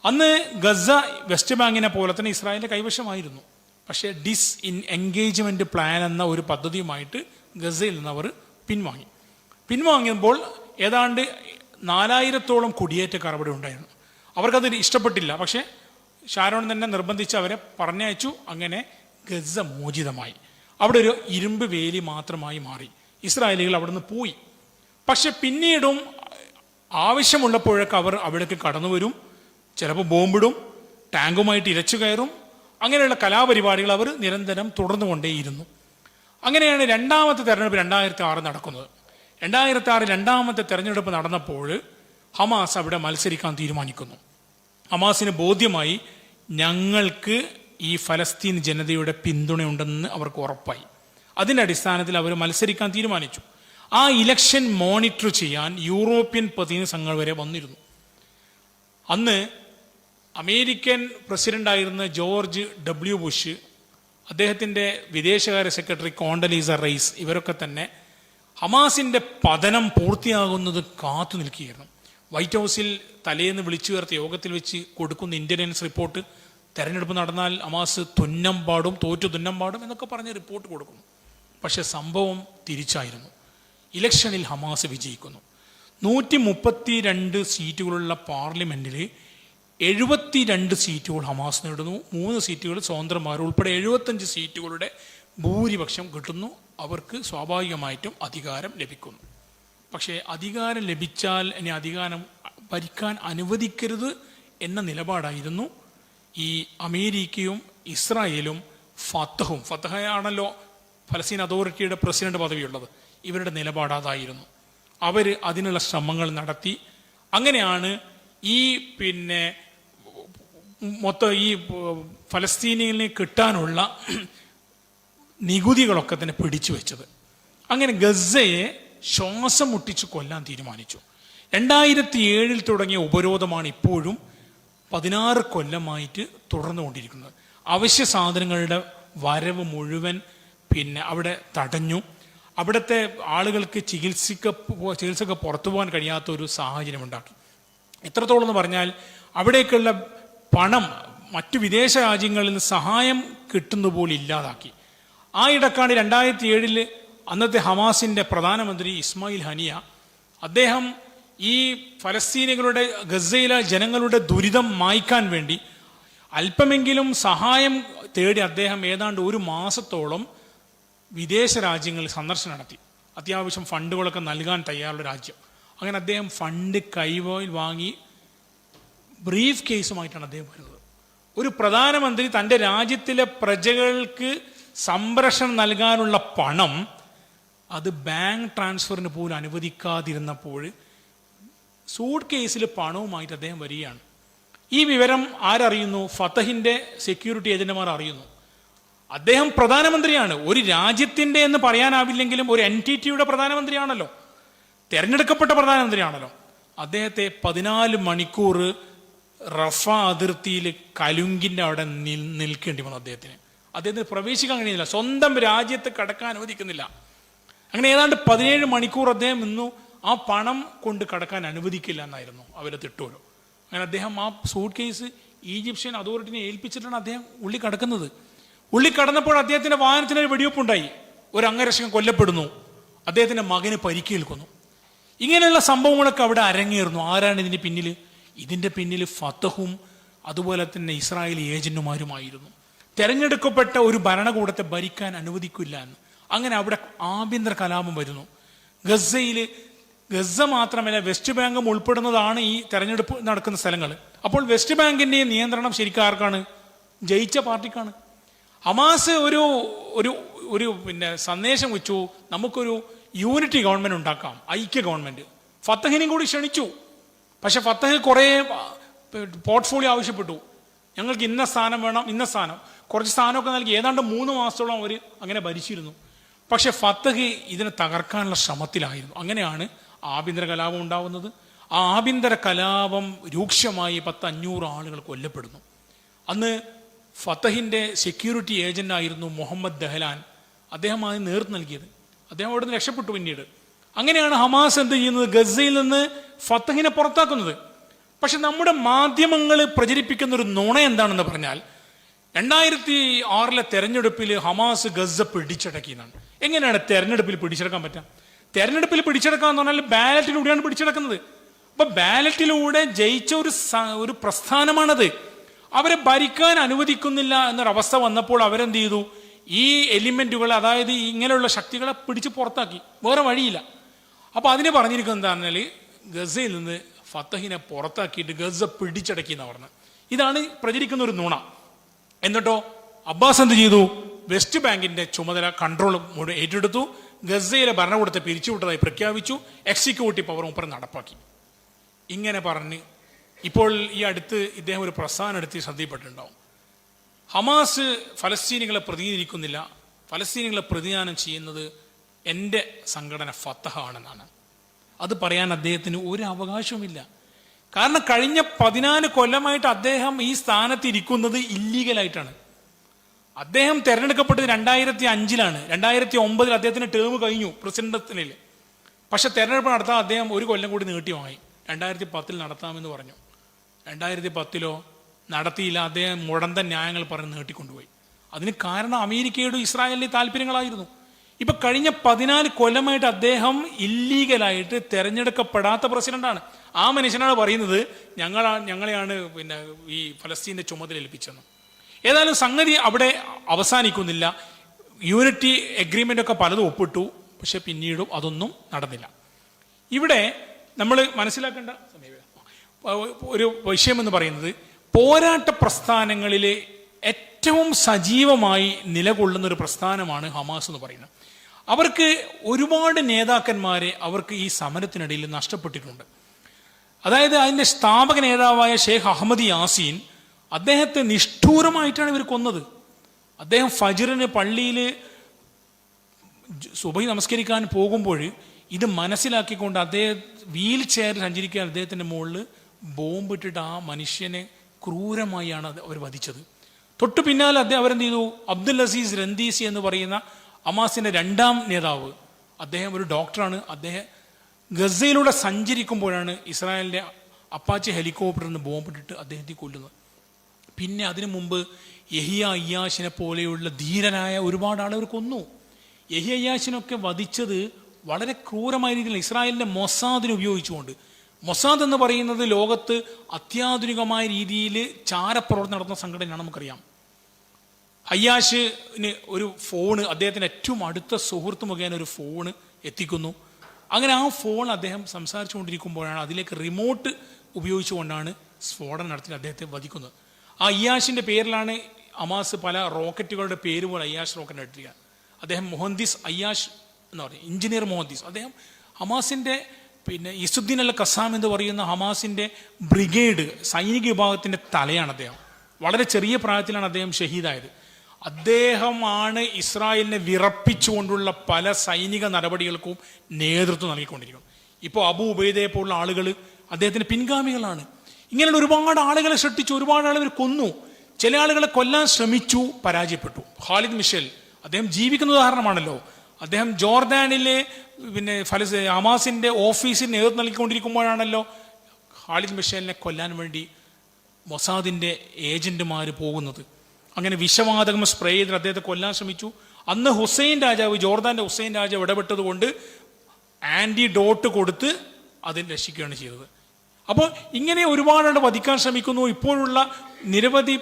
അന്ന് ഗസ വെസ്റ്റ് ബാങ്കിനെ പോലെ തന്നെ ഇസ്രായേലിൻ്റെ കൈവശമായിരുന്നു. പക്ഷേ എൻഗേജ്മെന്റ് പ്ലാൻ എന്ന ഒരു പദ്ധതിയുമായിട്ട് ഗസയിൽ നിന്ന് അവർ പിൻവാങ്ങിയപ്പോൾ ഏതാണ്ട് 4000-ഓളം കുടിയേറ്റക്കാർ അവിടെ ഉണ്ടായിരുന്നു. അവർക്കത് ഇഷ്ടപ്പെട്ടില്ല. പക്ഷേ ഷാരോൺ തന്നെ നിർബന്ധിച്ച് അവരെ പറഞ്ഞയച്ചു. അങ്ങനെ ഗസ മോചിതമായി. അവിടെ ഒരു ഇരുമ്പ് വേലി മാത്രമായി മാറി. ഇസ്രായേലികൾ അവിടെ നിന്ന് പോയി. പക്ഷെ പിന്നീടും ആവശ്യമുള്ളപ്പോഴൊക്കെ അവർ അവിടേക്ക് കടന്നു വരും. ചിലപ്പോൾ ബോംബിടും, ടാങ്കുമായിട്ട് ഇരച്ചു കയറും. അങ്ങനെയുള്ള കലാപരിപാടികൾ അവർ നിരന്തരം തുടർന്നുകൊണ്ടേയിരുന്നു. അങ്ങനെയാണ് രണ്ടാമത്തെ തെരഞ്ഞെടുപ്പ് 2006 നടക്കുന്നത്. 2006 രണ്ടാമത്തെ തെരഞ്ഞെടുപ്പ് നടന്നപ്പോൾ ഹമാസ് അവിടെ മത്സരിക്കാൻ തീരുമാനിക്കുന്നു. ഹമാസിന് ബോധ്യമായി ഞങ്ങൾക്ക് ഈ ഫലസ്തീൻ ജനതയുടെ പിന്തുണയുണ്ടെന്ന് അവർക്ക് ഉറപ്പായി. അതിൻ്റെ അടിസ്ഥാനത്തിൽ അവർ മത്സരിക്കാൻ തീരുമാനിച്ചു. ആ ഇലക്ഷൻ മോണിറ്റർ ചെയ്യാൻ യൂറോപ്യൻ പ്രതിനിധി സംഘങ്ങൾ വരെ വന്നിരുന്നു. അന്ന് അമേരിക്കൻ പ്രസിഡന്റായിരുന്ന ജോർജ് ഡബ്ല്യു ബുഷ്, അദ്ദേഹത്തിൻ്റെ വിദേശകാര്യ സെക്രട്ടറി കോണ്ടലീസ റൈസ്, ഇവരൊക്കെ തന്നെ ഹമാസിൻ്റെ പതനം പൂർത്തിയാകുന്നത് കാത്തു നിൽക്കുകയായിരുന്നു. വൈറ്റ് ഹൗസിൽ തലേന്ന് വിളിച്ചു ചേർത്ത യോഗത്തിൽ വെച്ച് കൊടുക്കുന്ന ഇന്റലിജൻസ് റിപ്പോർട്ട് തെരഞ്ഞെടുപ്പ് നടന്നാൽ ഹമാസ് തോറ്റു തുന്നം പാടും എന്നൊക്കെ പറഞ്ഞ് റിപ്പോർട്ട് കൊടുക്കുന്നു. പക്ഷെ സംഭവം തിരിച്ചായിരുന്നു. ഇലക്ഷനിൽ ഹമാസ് വിജയിക്കുന്നു. 132 സീറ്റുകളുള്ള പാർലമെന്റിൽ 72 സീറ്റുകൾ ഹമാസ് നേടുന്നു. 3 സീറ്റുകൾ സ്വതന്ത്രന്മാർ ഉൾപ്പെടെ 75 സീറ്റുകളുടെ ഭൂരിപക്ഷം കിട്ടുന്നു. അവർക്ക് സ്വാഭാവികമായിട്ടും അധികാരം ലഭിക്കുന്നു. പക്ഷേ അധികാരം ലഭിച്ചാൽ ഇനി അധികാരം ഭരിക്കാൻ അനുവദിക്കരുത് എന്ന നിലപാടായിരുന്നു ഈ അമേരിക്കയും ഇസ്രായേലും ഫത്തഹയാണല്ലോ ഫലസ്തീൻ അതോറിറ്റിയുടെ പ്രസിഡന്റ് പദവിയുള്ളത്, ഇവരുടെ നിലപാട് അതായിരുന്നു. അവർ അതിനുള്ള ശ്രമങ്ങൾ നടത്തി. അങ്ങനെയാണ് ഈ മൊത്തം ഈ ഫലസ്തീനിന് കിട്ടാനുള്ള നികുതികളൊക്കെ തന്നെ പിടിച്ചു വെച്ചത്. അങ്ങനെ ഗസയെ ശ്വാസം മുട്ടിച്ച് കൊല്ലാൻ തീരുമാനിച്ചു. 2007 തുടങ്ങിയ ഉപരോധമാണ് ഇപ്പോഴും 16 കൊല്ലമായിട്ട് തുടർന്നുകൊണ്ടിരിക്കുന്നത്. അവശ്യ സാധനങ്ങളുടെ വരവ് മുഴുവൻ അവിടെ തടഞ്ഞു. അവിടുത്തെ ആളുകൾക്ക് ചികിത്സക്ക് പുറത്തു പോകാൻ കഴിയാത്ത ഒരു സാഹചര്യം ഉണ്ടാക്കി. എത്രത്തോളം എന്ന് പറഞ്ഞാൽ അവിടേക്കുള്ള പണം മറ്റു വിദേശ രാജ്യങ്ങളിൽ നിന്ന് സഹായം കിട്ടുന്ന പോലെ ഇല്ലാതാക്കി. ആ ഇടക്കാണ് 2007 അന്നത്തെ ഹമാസിന്റെ പ്രധാനമന്ത്രി ഇസ്മായിൽ ഹനിയ, അദ്ദേഹം ഈ ഫലസ്തീനികളുടെ ഗസയിലെ ജനങ്ങളുടെ ദുരിതം മായ്ക്കാൻ വേണ്ടി അല്പമെങ്കിലും സഹായം തേടി അദ്ദേഹം ഏതാണ്ട് 1 മാസത്തോളം വിദേശ രാജ്യങ്ങളിൽ സന്ദർശനം നടത്തി. അത്യാവശ്യം ഫണ്ടുകളൊക്കെ നൽകാൻ തയ്യാറുള്ള രാജ്യം. അങ്ങനെ അദ്ദേഹം ഫണ്ട് കൈവയിൽ വാങ്ങി ബ്രീഫ് കേസുമായിട്ടാണ് അദ്ദേഹം വരുന്നത്. ഒരു പ്രധാനമന്ത്രി തൻ്റെ രാജ്യത്തിലെ പ്രജകൾക്ക് സംരക്ഷണം നൽകാനുള്ള പണം അത് ബാങ്ക് ട്രാൻസ്ഫറിന് പോലും അനുവദിക്കാതിരുന്നപ്പോൾ സൂട്ട് കേസിൽ പണവുമായിട്ട് അദ്ദേഹം വരികയാണ്. ഈ വിവരം ആരറിയുന്നു? ഫത്തഹിന്റെ സെക്യൂരിറ്റി ഏജന്റുമാർ അറിയുന്നു. അദ്ദേഹം പ്രധാനമന്ത്രിയാണ്. ഒരു രാജ്യത്തിൻ്റെ എന്ന് പറയാനാവില്ലെങ്കിലും ഒരു എൻറ്റിറ്റിയുടെ പ്രധാനമന്ത്രിയാണല്ലോ, തെരഞ്ഞെടുക്കപ്പെട്ട പ്രധാനമന്ത്രിയാണല്ലോ. അദ്ദേഹത്തെ 14 മണിക്കൂർ റഫ അതിർത്തിയിൽ കലുങ്കിൻ്റെ അവിടെ നിൽക്കേണ്ടി വന്നു. അദ്ദേഹത്തിന് പ്രവേശിക്കാൻ കഴിയുന്നില്ല, സ്വന്തം രാജ്യത്ത് കടക്കാൻ അനുവദിക്കുന്നില്ല. അങ്ങനെ ഏതാണ്ട് 17 മണിക്കൂർ അദ്ദേഹം നിന്നു. ആ പണം കൊണ്ട് കടക്കാൻ അനുവദിക്കില്ല എന്നായിരുന്നു അവരെ തിട്ടൂരോ. അങ്ങനെ അദ്ദേഹം ആ സൂട്ട് കേസ് ഈജിപ്ഷ്യൻ അതോറിറ്റിനെ ഏൽപ്പിച്ചിട്ടാണ് അദ്ദേഹം ഉള്ളി കടക്കുന്നത്. ഉള്ളി കടന്നപ്പോൾ അദ്ദേഹത്തിന്റെ വാഹനത്തിന് ഒരു വെടിവെപ്പുണ്ടായി. ഒരു അംഗരക്ഷകൻ കൊല്ലപ്പെടുന്നു, അദ്ദേഹത്തിന്റെ മകന് പരിക്കേൽക്കുന്നു. ഇങ്ങനെയുള്ള സംഭവങ്ങളൊക്കെ അവിടെ അരങ്ങേറുന്നു. ആരാണ് ഇതിന്റെ പിന്നിൽ? ഇതിന്റെ പിന്നിൽ ഫത്തഹും അതുപോലെ തന്നെ ഇസ്രായേലി ഏജന്റുമാരുമായിരുന്നു. തെരഞ്ഞെടുക്കപ്പെട്ട ഒരു ഭരണകൂടത്തെ ഭരിക്കാൻ അനുവദിക്കില്ല എന്ന്. അങ്ങനെ അവിടെ ആഭ്യന്തര കലാപം വരുന്നു. ഗസ മാത്രമല്ല, വെസ്റ്റ് ബാങ്കും ഉൾപ്പെടുന്നതാണ് ഈ തെരഞ്ഞെടുപ്പ് നടക്കുന്ന സ്ഥലങ്ങൾ. അപ്പോൾ വെസ്റ്റ് ബാങ്കിന്റെ നിയന്ത്രണം ശരിക്കും ആർക്കാണ്? ജയിച്ച പാർട്ടിക്കാണ്. ഹമാസ് ഒരു സന്ദേശം വെച്ചു, നമുക്കൊരു യൂണിറ്റി ഗവൺമെന്റ് ഉണ്ടാക്കാം, ഐക്യ ഗവൺമെന്റ്. ഫത്തഹിനെയും കൂടി ക്ഷണിച്ചു. പക്ഷെ ഫത്തഹ് കുറേ പോർട്ട്ഫോളിയോ ആവശ്യപ്പെട്ടു. ഞങ്ങൾക്ക് ഇന്ന സ്ഥാനം വേണം, ഇന്ന സ്ഥാനം, കുറച്ച് സ്ഥാനമൊക്കെ നൽകി. ഏതാണ്ട് 3 മാസത്തോളം അവർ അങ്ങനെ ഭരിച്ചിരുന്നു. പക്ഷെ ഫത്തഹ് ഇതിനെ തകർക്കാനുള്ള ശ്രമത്തിലായിരുന്നു. അങ്ങനെയാണ് ആഭ്യന്തര കലാപം ഉണ്ടാവുന്നത്. ആ ആഭ്യന്തര കലാപം രൂക്ഷമായി 500 ആളുകൾ കൊല്ലപ്പെടുന്നു. അന്ന് ഫത്തഹിന്റെ സെക്യൂരിറ്റി ഏജന്റ് ആയിരുന്നു മുഹമ്മദ് ദഹ്ലാൻ. അദ്ദേഹമാണ് നേതൃത്വം നൽകിയത്. അദ്ദേഹം അവിടെ നിന്ന് രക്ഷപ്പെട്ടു പിന്നീട്. അങ്ങനെയാണ് ഹമാസ് എന്ത് ചെയ്യുന്നത്? ഗസയിൽ നിന്ന് ഫത്തഹിനെ പുറത്താക്കുന്നത്. പക്ഷെ നമ്മുടെ മാധ്യമങ്ങൾ പ്രചരിപ്പിക്കുന്ന ഒരു നുണ എന്താണെന്ന് പറഞ്ഞാൽ 2006 തെരഞ്ഞെടുപ്പിൽ ഹമാസ് ഗസ പിടിച്ചടക്കിയെന്നാണ്. എങ്ങനെയാണ് തെരഞ്ഞെടുപ്പിൽ പിടിച്ചെടുക്കാൻ പറ്റുക? തെരഞ്ഞെടുപ്പിൽ പിടിച്ചെടുക്കാന്ന് പറഞ്ഞാൽ ബാലറ്റിലൂടെയാണ് പിടിച്ചെടുക്കുന്നത്. അപ്പൊ ബാലറ്റിലൂടെ ജയിച്ച ഒരു പ്രസ്ഥാനമാണത്. അവരെ ഭരിക്കാൻ അനുവദിക്കുന്നില്ല എന്നൊരവസ്ഥ വന്നപ്പോൾ അവരെന്ത് ചെയ്തു? ഈ എലിമെന്റുകൾ, അതായത് ഇങ്ങനെയുള്ള ശക്തികളെ പിടിച്ച് പുറത്താക്കി. വേറെ വഴിയില്ല. അപ്പൊ അതിന് പറഞ്ഞിരിക്കുന്നത് എന്താണെന്നാൽ ഗസയിൽ നിന്ന് ഫത്തഹിനെ പുറത്താക്കിയിട്ട് ഗസ പിടിച്ചടക്കി എന്ന് പറഞ്ഞത്. ഇതാണ് പ്രചരിക്കുന്ന ഒരു നുണ. എന്നിട്ടോ അബ്ബാസ് എന്ത് ചെയ്തു? വെസ്റ്റ് ബാങ്കിന്റെ ചുമതല കൺട്രോൾ ഏറ്റെടുത്തു. ഗസയിലെ ഭരണകൂടത്തെ പിരിച്ചുവിട്ടതായി പ്രഖ്യാപിച്ചു. എക്സിക്യൂട്ടീവ് പവർ മൂപ്പർ നടപ്പാക്കി. ഇങ്ങനെ പറഞ്ഞ് ഇപ്പോൾ ഈ അടുത്ത് ഇദ്ദേഹം ഒരു പ്രസ്ഥാനം എടുത്ത് ശ്രദ്ധയിൽപ്പെട്ടിട്ടുണ്ടാവും. ഹമാസ് ഫലസ്തീനികളെ പ്രതിനിധീകരിക്കുന്നില്ല, ഫലസ്തീനികളെ പ്രതിദാനം ചെയ്യുന്നത് എൻ്റെ സംഘടന ഫത്തഹ ആണെന്നാണ്. അത് പറയാൻ അദ്ദേഹത്തിന് ഒരു അവകാശവുമില്ല. കാരണം കഴിഞ്ഞ 14 കൊല്ലമായിട്ട് അദ്ദേഹം ഈ സ്ഥാനത്ത് ഇരിക്കുന്നത് ഇല്ലീഗലായിട്ടാണ്. അദ്ദേഹം തെരഞ്ഞെടുക്കപ്പെട്ടത് 2005-ലാണ്. 2009 അദ്ദേഹത്തിന് ടേം കഴിഞ്ഞു പ്രസിഡന്റിൽ. പക്ഷെ തെരഞ്ഞെടുപ്പ് നടത്താൻ അദ്ദേഹം 1 കൊല്ലം കൂടി നീട്ടി വാങ്ങി. 2010 നടത്താമെന്ന് പറഞ്ഞു. 2010 നടത്തിയില്ല. അദ്ദേഹം മുടന്തൻ ന്യായങ്ങൾ പറഞ്ഞ് നീട്ടിക്കൊണ്ടുപോയി. അതിന് കാരണം അമേരിക്കയുടെ ഇസ്രായേലിന്റെ താല്പര്യങ്ങളായിരുന്നു. ഇപ്പൊ കഴിഞ്ഞ 14 കൊല്ലമായിട്ട് അദ്ദേഹം ഇല്ലീഗലായിട്ട് തെരഞ്ഞെടുക്കപ്പെടാത്ത പ്രസിഡന്റാണ്. ആ മനുഷ്യനാണ് പറയുന്നത് ഞങ്ങളെയാണ് ഈ ഫലസ്തീന്റെ ചുമതല ഏൽപ്പിച്ചെന്ന്. ഏതായാലും സംഗതി അവിടെ അവസാനിക്കുന്നില്ല. യൂണിറ്റി എഗ്രിമെന്റ് ഒക്കെ പലതും ഒപ്പിട്ടു. പക്ഷെ പിന്നീടും അതൊന്നും നടന്നില്ല. ഇവിടെ നമ്മൾ മനസ്സിലാക്കേണ്ട ഒരു വിഷയമെന്ന് പറയുന്നത്, പോരാട്ട പ്രസ്ഥാനങ്ങളിലെ ഏറ്റവും സജീവമായി നിലകൊള്ളുന്ന ഒരു പ്രസ്ഥാനമാണ് ഹമാസ് എന്ന് പറയുന്നത്. അവർക്ക് ഒരുപാട് നേതാക്കന്മാരെ അവർക്ക് ഈ സമരത്തിനിടയിൽ നഷ്ടപ്പെട്ടിട്ടുണ്ട്. അതായത് അതിൻ്റെ സ്ഥാപക നേതാവായ ഷെയ്ഖ് അഹമ്മദ് യാസീൻ, അദ്ദേഹത്തെ നിഷ്ഠൂരമായിട്ടാണ് ഇവർ കൊന്നത്. അദ്ദേഹം ഫജ്റിന് പള്ളിയിൽ സുബഹി നമസ്കരിക്കാൻ പോകുമ്പോൾ ഇത് മനസ്സിലാക്കിക്കൊണ്ട് അദ്ദേഹം വീൽ ചെയറിൽ സഞ്ചരിക്കാൻ അദ്ദേഹത്തിൻ്റെ മുകളിൽ ബോംബിട്ടിട്ട് ആ മനുഷ്യനെ ക്രൂരമായാണ് അവർ വധിച്ചത്. തൊട്ടു പിന്നാലെ അവരെന്ത് ചെയ്തു, അബ്ദുൽ അസീസ് രന്തീസി എന്ന് പറയുന്ന ഹമാസിന്റെ 2ാം നേതാവ്, അദ്ദേഹം ഒരു ഡോക്ടറാണ്. അദ്ദേഹം ഗസയിലൂടെ സഞ്ചരിക്കുമ്പോഴാണ് ഇസ്രായേലിന്റെ അപ്പാച്ചി ഹെലികോപ്റ്ററിൽ നിന്ന് ബോംബിട്ടിട്ട് അദ്ദേഹത്തെ കൊല്ലുന്നത്. പിന്നെ അതിനു മുമ്പ് യഹിയ അയ്യാഷിനെ പോലെയുള്ള ധീരനായ ഒരുപാട് ആളുകൾ കൊന്നു. യഹിയ അയ്യാഷിനൊക്കെ വധിച്ചത് വളരെ ക്രൂരമായ രീതിയിൽ ഇസ്രായേലിന്റെ മൊസാദിനെ ഉപയോഗിച്ചുകൊണ്ട്. മൊസാദ് എന്ന് പറയുന്നത് ലോകത്ത് അത്യാധുനികമായ രീതിയിൽ ചാരപ്രവർത്തനം നടത്തുന്ന സംഘടനയാണ്, നമുക്കറിയാം. അയ്യാഷിന് ഒരു ഫോണ്, അദ്ദേഹത്തിന് ഏറ്റവും അടുത്ത സുഹൃത്ത് മുഖേന ഒരു ഫോണ് എത്തിക്കുന്നു. അങ്ങനെ ആ ഫോൺ അദ്ദേഹം സംസാരിച്ചുകൊണ്ടിരിക്കുമ്പോഴാണ് അതിലേക്ക് റിമോട്ട് ഉപയോഗിച്ചുകൊണ്ടാണ് സ്ഫോടനം നടത്തി അദ്ദേഹത്തെ വധിക്കുന്നത്. ആ അയ്യാഷിന്റെ പേരിലാണ് ഹമാസ് പല റോക്കറ്റുകളുടെ പേര് പോലെ അയ്യാഷ് റോക്കറ്റ് ഇട്ടിരിക്കുക. അദ്ദേഹം മുഹന്ദിസ് അയ്യാഷ് എന്ന് പറയും, എഞ്ചിനീയർ മുഹന്ദിസ്. അദ്ദേഹം ഹമാസിന്റെ ഇസുദ്ദീൻ അൽ ഖസാം എന്ന് പറയുന്ന ഹമാസിന്റെ ബ്രിഗേഡ് സൈനിക വിഭാഗത്തിന്റെ തലയാണ് അദ്ദേഹം. വളരെ ചെറിയ പ്രായത്തിലാണ് അദ്ദേഹം ഷഹീദായത്. അദ്ദേഹമാണ് ഇസ്രായേലിനെ വിറപ്പിച്ചുകൊണ്ടുള്ള പല സൈനിക നടപടികൾക്കും നേതൃത്വം നൽകിക്കൊണ്ടിരിക്കുന്നത്. ഇപ്പോൾ അബു ഉബൈദയെ പോലുള്ള ആളുകൾ അദ്ദേഹത്തിന്റെ പിൻഗാമികളാണ്. ഇങ്ങനെയുള്ള ഒരുപാട് ആളുകളെ സൃഷ്ടിച്ചു, ഒരുപാട് ആളുകൾ കൊന്നു. ചില ആളുകളെ കൊല്ലാൻ ശ്രമിച്ചു, പരാജയപ്പെട്ടു. ഖാലിദ് മിഷേൽ, അദ്ദേഹം ജീവിക്കുന്ന ഉദാഹരണമാണല്ലോ. അദ്ദേഹം ജോർദാനിലെ ഹമാസിന്റെ ഓഫീസിന് നേതൃത്വം നൽകിക്കൊണ്ടിരിക്കുമ്പോഴാണല്ലോ ഖാലിദ് മിഷേലിനെ കൊല്ലാൻ വേണ്ടി മൊസാദിന്റെ ഏജന്റുമാർ പോകുന്നത്. അങ്ങനെ വിഷവാതകം സ്പ്രേ ചെയ്തിട്ട് അദ്ദേഹത്തെ കൊല്ലാൻ ശ്രമിച്ചു. അന്ന് ഹുസൈൻ രാജാവ്, ജോർദാന്റെ ഹുസൈൻ രാജാവ് ഇടപെട്ടത് കൊണ്ട് ആന്റിഡോട്ട് കൊടുത്ത് അതിൽ രക്ഷിക്കുകയാണ് ചെയ്തത്. അപ്പോൾ ഇങ്ങനെ ഒരുപാട് വധിക്കാൻ ശ്രമിക്കുന്നു. ഇപ്പോഴുള്ള നിരവധി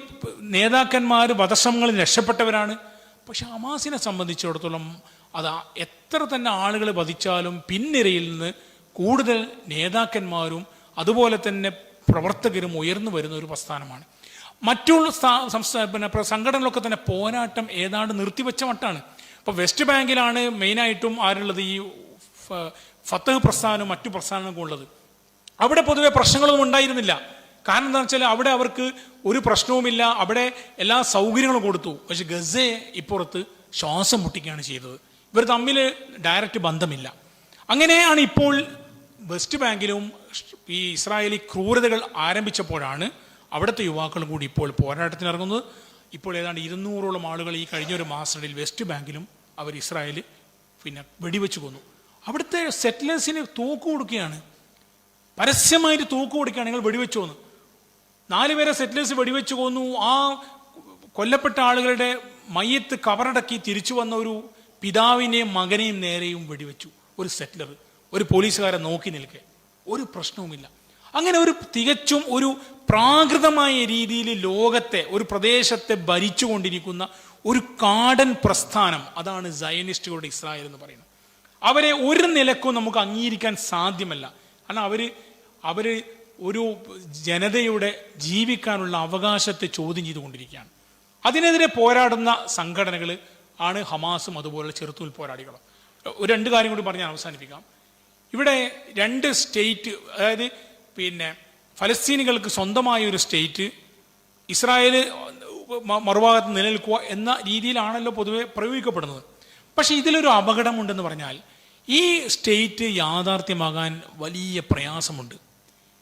നേതാക്കന്മാർ വധശ്രമങ്ങളിൽ രക്ഷപ്പെട്ടവരാണ്. പക്ഷെ ഹമാസിനെ സംബന്ധിച്ചിടത്തോളം അത് എത്ര തന്നെ ആളുകൾ വധിച്ചാലും പിൻനിരയിൽ നിന്ന് കൂടുതൽ നേതാക്കന്മാരും അതുപോലെ തന്നെ പ്രവർത്തകരും ഉയർന്നു വരുന്ന ഒരു പ്രസ്ഥാനമാണ്. മറ്റുള്ള സംഘടനകളൊക്കെ തന്നെ പോരാട്ടം ഏതാണ്ട് നിർത്തിവെച്ച മട്ടാണ്. ഇപ്പോൾ വെസ്റ്റ് ബാങ്കിലാണ് മെയിനായിട്ടും ആരുള്ളത്, ഈ ഫത്തഹ് പ്രസ്ഥാനവും മറ്റു പ്രസ്ഥാനങ്ങളും ഉള്ളത്. അവിടെ പൊതുവെ പ്രശ്നങ്ങളൊന്നും ഉണ്ടായിരുന്നില്ല. കാരണം എന്താണെന്ന് വെച്ചാൽ അവിടെ അവർക്ക് ഒരു പ്രശ്നവുമില്ല, അവിടെ എല്ലാ സൗകര്യങ്ങളും കൊടുത്തു. പക്ഷെ ഗസയെ ഇപ്പുറത്ത് ശ്വാസം മുട്ടിക്കുകയാണ് ചെയ്തത്. ഇവർ തമ്മിൽ ഡയറക്റ്റ് ബന്ധമില്ല. അങ്ങനെയാണ് ഇപ്പോൾ വെസ്റ്റ് ബാങ്കിലും ഈ ഇസ്രായേലി ക്രൂരതകൾ ആരംഭിച്ചപ്പോഴാണ് അവിടുത്തെ യുവാക്കൾ കൂടി ഇപ്പോൾ പോരാട്ടത്തിനിറങ്ങുന്നത്. ഇപ്പോൾ ഏതാണ്ട് 200ഓളം ആളുകൾ ഈ കഴിഞ്ഞൊരു മാസത്തിൽ വെസ്റ്റ് ബാങ്കിലും അവർ ഇസ്രായേൽ വെടിവെച്ച് കൊന്നു. അവിടുത്തെ സെറ്റിലേഴ്സിന് തോക്ക് കൊടുക്കുകയാണ്, പരസ്യമായിട്ട് തോക്ക് കൊടുക്കുകയാണ്, നിങ്ങൾ വെടിവെച്ചു കൊന്നു. 4 പേരെ സെറ്റിലേഴ്സ് വെടിവെച്ച് കൊന്നു. ആ കൊല്ലപ്പെട്ട ആളുകളുടെ മയ്യത്ത് കബറടക്കി തിരിച്ചു വന്ന ഒരു പിതാവിനെയും മകനെയും നേരെയും വെടിവെച്ചു. ഒരു സെറ്റിലർ, ഒരു പോലീസുകാരെ നോക്കി നിൽക്കെ, ഒരു പ്രശ്നവുമില്ല. അങ്ങനെ ഒരു തികച്ചും ഒരു പ്രാകൃതമായ രീതിയിൽ ലോകത്തെ ഒരു പ്രദേശത്തെ ഭരിച്ചുകൊണ്ടിരിക്കുന്ന ഒരു കാടൻ പ്രസ്ഥാനം, അതാണ് സയനിസ്റ്റുകളുടെ ഇസ്രായേൽ എന്ന് പറയുന്നത്. അവരെ ഒരു നിലക്കും നമുക്ക് അംഗീകരിക്കാൻ സാധ്യമല്ല. കാരണം അവര് ഒരു ജനതയുടെ ജീവിക്കാനുള്ള അവകാശത്തെ ചോദ്യം ചെയ്തുകൊണ്ടിരിക്കുകയാണ്. അതിനെതിരെ പോരാടുന്ന സംഘടനകൾ ആണ് ഹമാസും അതുപോലെ ചെറുത്തുനിൽ പോരാളികളും. ഒരു 2 കാര്യം കൂടി പറഞ്ഞ് അവസാനിപ്പിക്കാം. ഇവിടെ 2 സ്റ്റേറ്റ്, അതായത് ഫലസ്തീനികൾക്ക് സ്വന്തമായ ഒരു സ്റ്റേറ്റ്, ഇസ്രായേൽ മറുഭാഗത്ത് നിലനിൽക്കുക എന്ന രീതിയിലാണല്ലോ പൊതുവെ പ്രയോഗിക്കപ്പെടുന്നത്. പക്ഷെ ഇതിലൊരു അപകടമുണ്ടെന്ന് പറഞ്ഞാൽ ഈ സ്റ്റേറ്റ് യാഥാർത്ഥ്യമാകാൻ വലിയ പ്രയാസമുണ്ട്.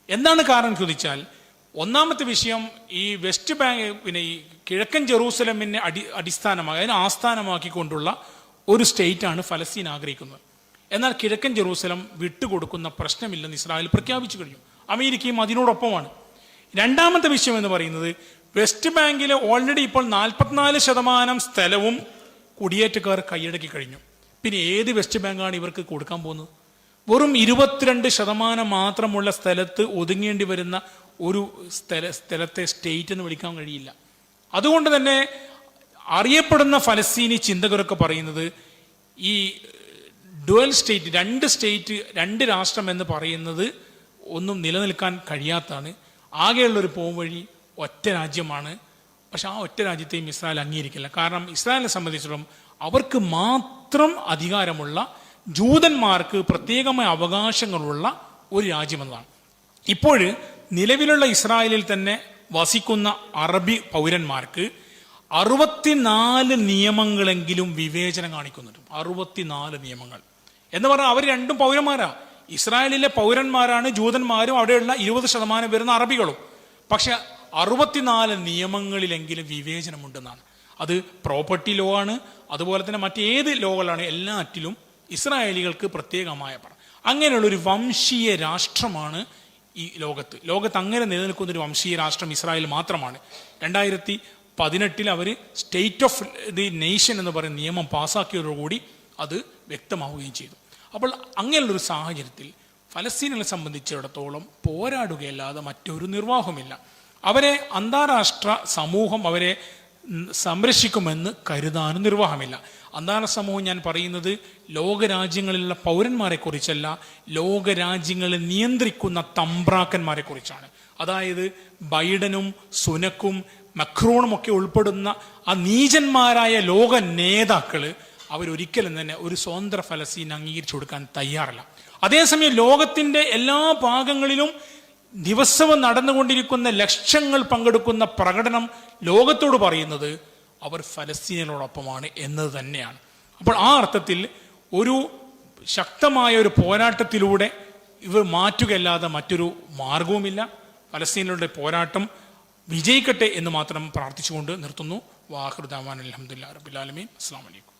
എന്താണ് കാരണം ചോദിച്ചാൽ, ഒന്നാമത്തെ വിഷയം, ഈ വെസ്റ്റ് ബാങ്ക് ഈ കിഴക്കൻ ജെറൂസലമിനെ അടിസ്ഥാനമായി അതിനെ ആസ്ഥാനമാക്കിക്കൊണ്ടുള്ള ഒരു സ്റ്റേറ്റാണ് ഫലസ്തീൻ ആഗ്രഹിക്കുന്നത്. എന്നാൽ കിഴക്കൻ ജെറൂസലം വിട്ടുകൊടുക്കുന്ന പ്രശ്നമില്ലെന്ന് ഇസ്രായേൽ പ്രഖ്യാപിച്ചു കഴിഞ്ഞു. അമേരിക്കയും അതിനോടൊപ്പമാണ്. രണ്ടാമത്തെ വിഷയം എന്ന് പറയുന്നത്, വെസ്റ്റ് ബാങ്കിൽ ഓൾറെഡി ഇപ്പോൾ 44% സ്ഥലവും കുടിയേറ്റക്കാർ കൈയടക്കി കഴിഞ്ഞു. പിന്നെ ഏത് വെസ്റ്റ് ബാങ്കാണ് ഇവർക്ക് കൊടുക്കാൻ പോകുന്നത്? വെറും 22% മാത്രമുള്ള സ്ഥലത്ത് ഒതുങ്ങേണ്ടി വരുന്ന ഒരു സ്ഥലത്തെ സ്റ്റേറ്റ് എന്ന് വിളിക്കാൻ കഴിയില്ല. അതുകൊണ്ട് തന്നെ അറിയപ്പെടുന്ന ഫലസ്തീനി ചിന്തകരൊക്കെ പറയുന്നത് ഈ ഡുവൽ സ്റ്റേറ്റ്, 2 സ്റ്റേറ്റ് 2 രാഷ്ട്രം എന്ന് പറയുന്നത് ഒന്നും നിലനിൽക്കാൻ കഴിയാത്തതാണ്. ആകെയുള്ളൊരു പോംവഴി ഒറ്റ രാജ്യമാണ്. പക്ഷെ ആ ഒറ്റ രാജ്യത്തെയും ഇസ്രായേൽ അംഗീകരിക്കില്ല. കാരണം ഇസ്രായേലിനെ സംബന്ധിച്ചിടത്തോളം അവർക്ക് മാത്രം അധികാരമുള്ള, ജൂതന്മാർക്ക് പ്രത്യേകമായ അവകാശങ്ങളുള്ള ഒരു രാജ്യമെന്നതാണ്. ഇപ്പോൾ നിലവിലുള്ള ഇസ്രായേലിൽ തന്നെ വസിക്കുന്ന അറബി പൗരന്മാർക്ക് 64 നിയമങ്ങളെങ്കിലും വിവേചനം കാണിക്കുന്നുണ്ട്. 64 നിയമങ്ങൾ എന്ന് പറഞ്ഞാൽ അവർ രണ്ടും പൗരന്മാരാ. ഇസ്രായേലിലെ പൗരന്മാരാണ് ജൂതന്മാരും അവിടെയുള്ള 20% വരുന്ന അറബികളും. പക്ഷെ 64 നിയമങ്ങളിലെങ്കിലും വിവേചനമുണ്ടെന്നാണ്. അത് പ്രോപ്പർട്ടി ലോ ആണ്, അതുപോലെ തന്നെ മറ്റേത് ലോകളാണ്, എല്ലാറ്റിലും ഇസ്രായേലികൾക്ക് പ്രത്യേകമായ അങ്ങനെയുള്ളൊരു വംശീയ രാഷ്ട്രമാണ് ഈ ലോകത്ത് അങ്ങനെ നിലനിൽക്കുന്ന ഒരു വംശീയ രാഷ്ട്രം ഇസ്രായേൽ മാത്രമാണ്. 2018 അവർ സ്റ്റേറ്റ് ഓഫ് ദി നേഷൻ എന്ന് പറയുന്ന നിയമം പാസ്സാക്കിയതോടുകൂടി അത് വ്യക്തമാവുകയും ചെയ്തു. അപ്പോൾ അങ്ങനെയുള്ളൊരു സാഹചര്യത്തിൽ ഫലസ്തീനുകളെ സംബന്ധിച്ചിടത്തോളം പോരാടുകയല്ലാതെ മറ്റൊരു നിർവാഹമില്ല. അവരെ അന്താരാഷ്ട്ര സമൂഹം അവരെ സംരക്ഷിക്കുമെന്ന് കരുതാനും നിർവാഹമില്ല. അന്താരാഷ്ട്ര സമൂഹം ഞാൻ പറയുന്നത് ലോകരാജ്യങ്ങളിലുള്ള പൗരന്മാരെ കുറിച്ചല്ല, ലോകരാജ്യങ്ങളെ നിയന്ത്രിക്കുന്ന തമ്പ്രാക്കന്മാരെ കുറിച്ചാണ്. അതായത് ബൈഡനും സുനക്കും മക്രോണും ഒക്കെ ഉൾപ്പെടുന്ന ആ നീചന്മാരായ ലോക നേതാക്കൾ അവരൊരിക്കലും തന്നെ ഒരു സ്വതന്ത്ര ഫലസ്തീൻ അംഗീകരിച്ചു കൊടുക്കാൻ തയ്യാറല്ല. അതേസമയം ലോകത്തിൻ്റെ എല്ലാ ഭാഗങ്ങളിലും ദിവസവും നടന്നുകൊണ്ടിരിക്കുന്ന ലക്ഷങ്ങൾ പങ്കെടുക്കുന്ന പ്രകടനം ലോകത്തോട് പറയുന്നത് അവർ ഫലസ്തീനികളോടൊപ്പമാണ് എന്നത് തന്നെയാണ്. അപ്പോൾ ആ അർത്ഥത്തിൽ ഒരു ശക്തമായ ഒരു പോരാട്ടത്തിലൂടെ ഇവർ മാറ്റുകയല്ലാതെ മറ്റൊരു മാർഗവുമില്ല. ഫലസ്തീനികളുടെ പോരാട്ടം വിജയിക്കട്ടെ എന്ന് മാത്രം പ്രാർത്ഥിച്ചുകൊണ്ട് നിർത്തുന്നു. വാഹിർ ദഅ്വാനാ അൽഹംദുലില്ലാഹി റബ്ബിൽ ആലമീൻ. അസ്സലാമു അലൈക്കും.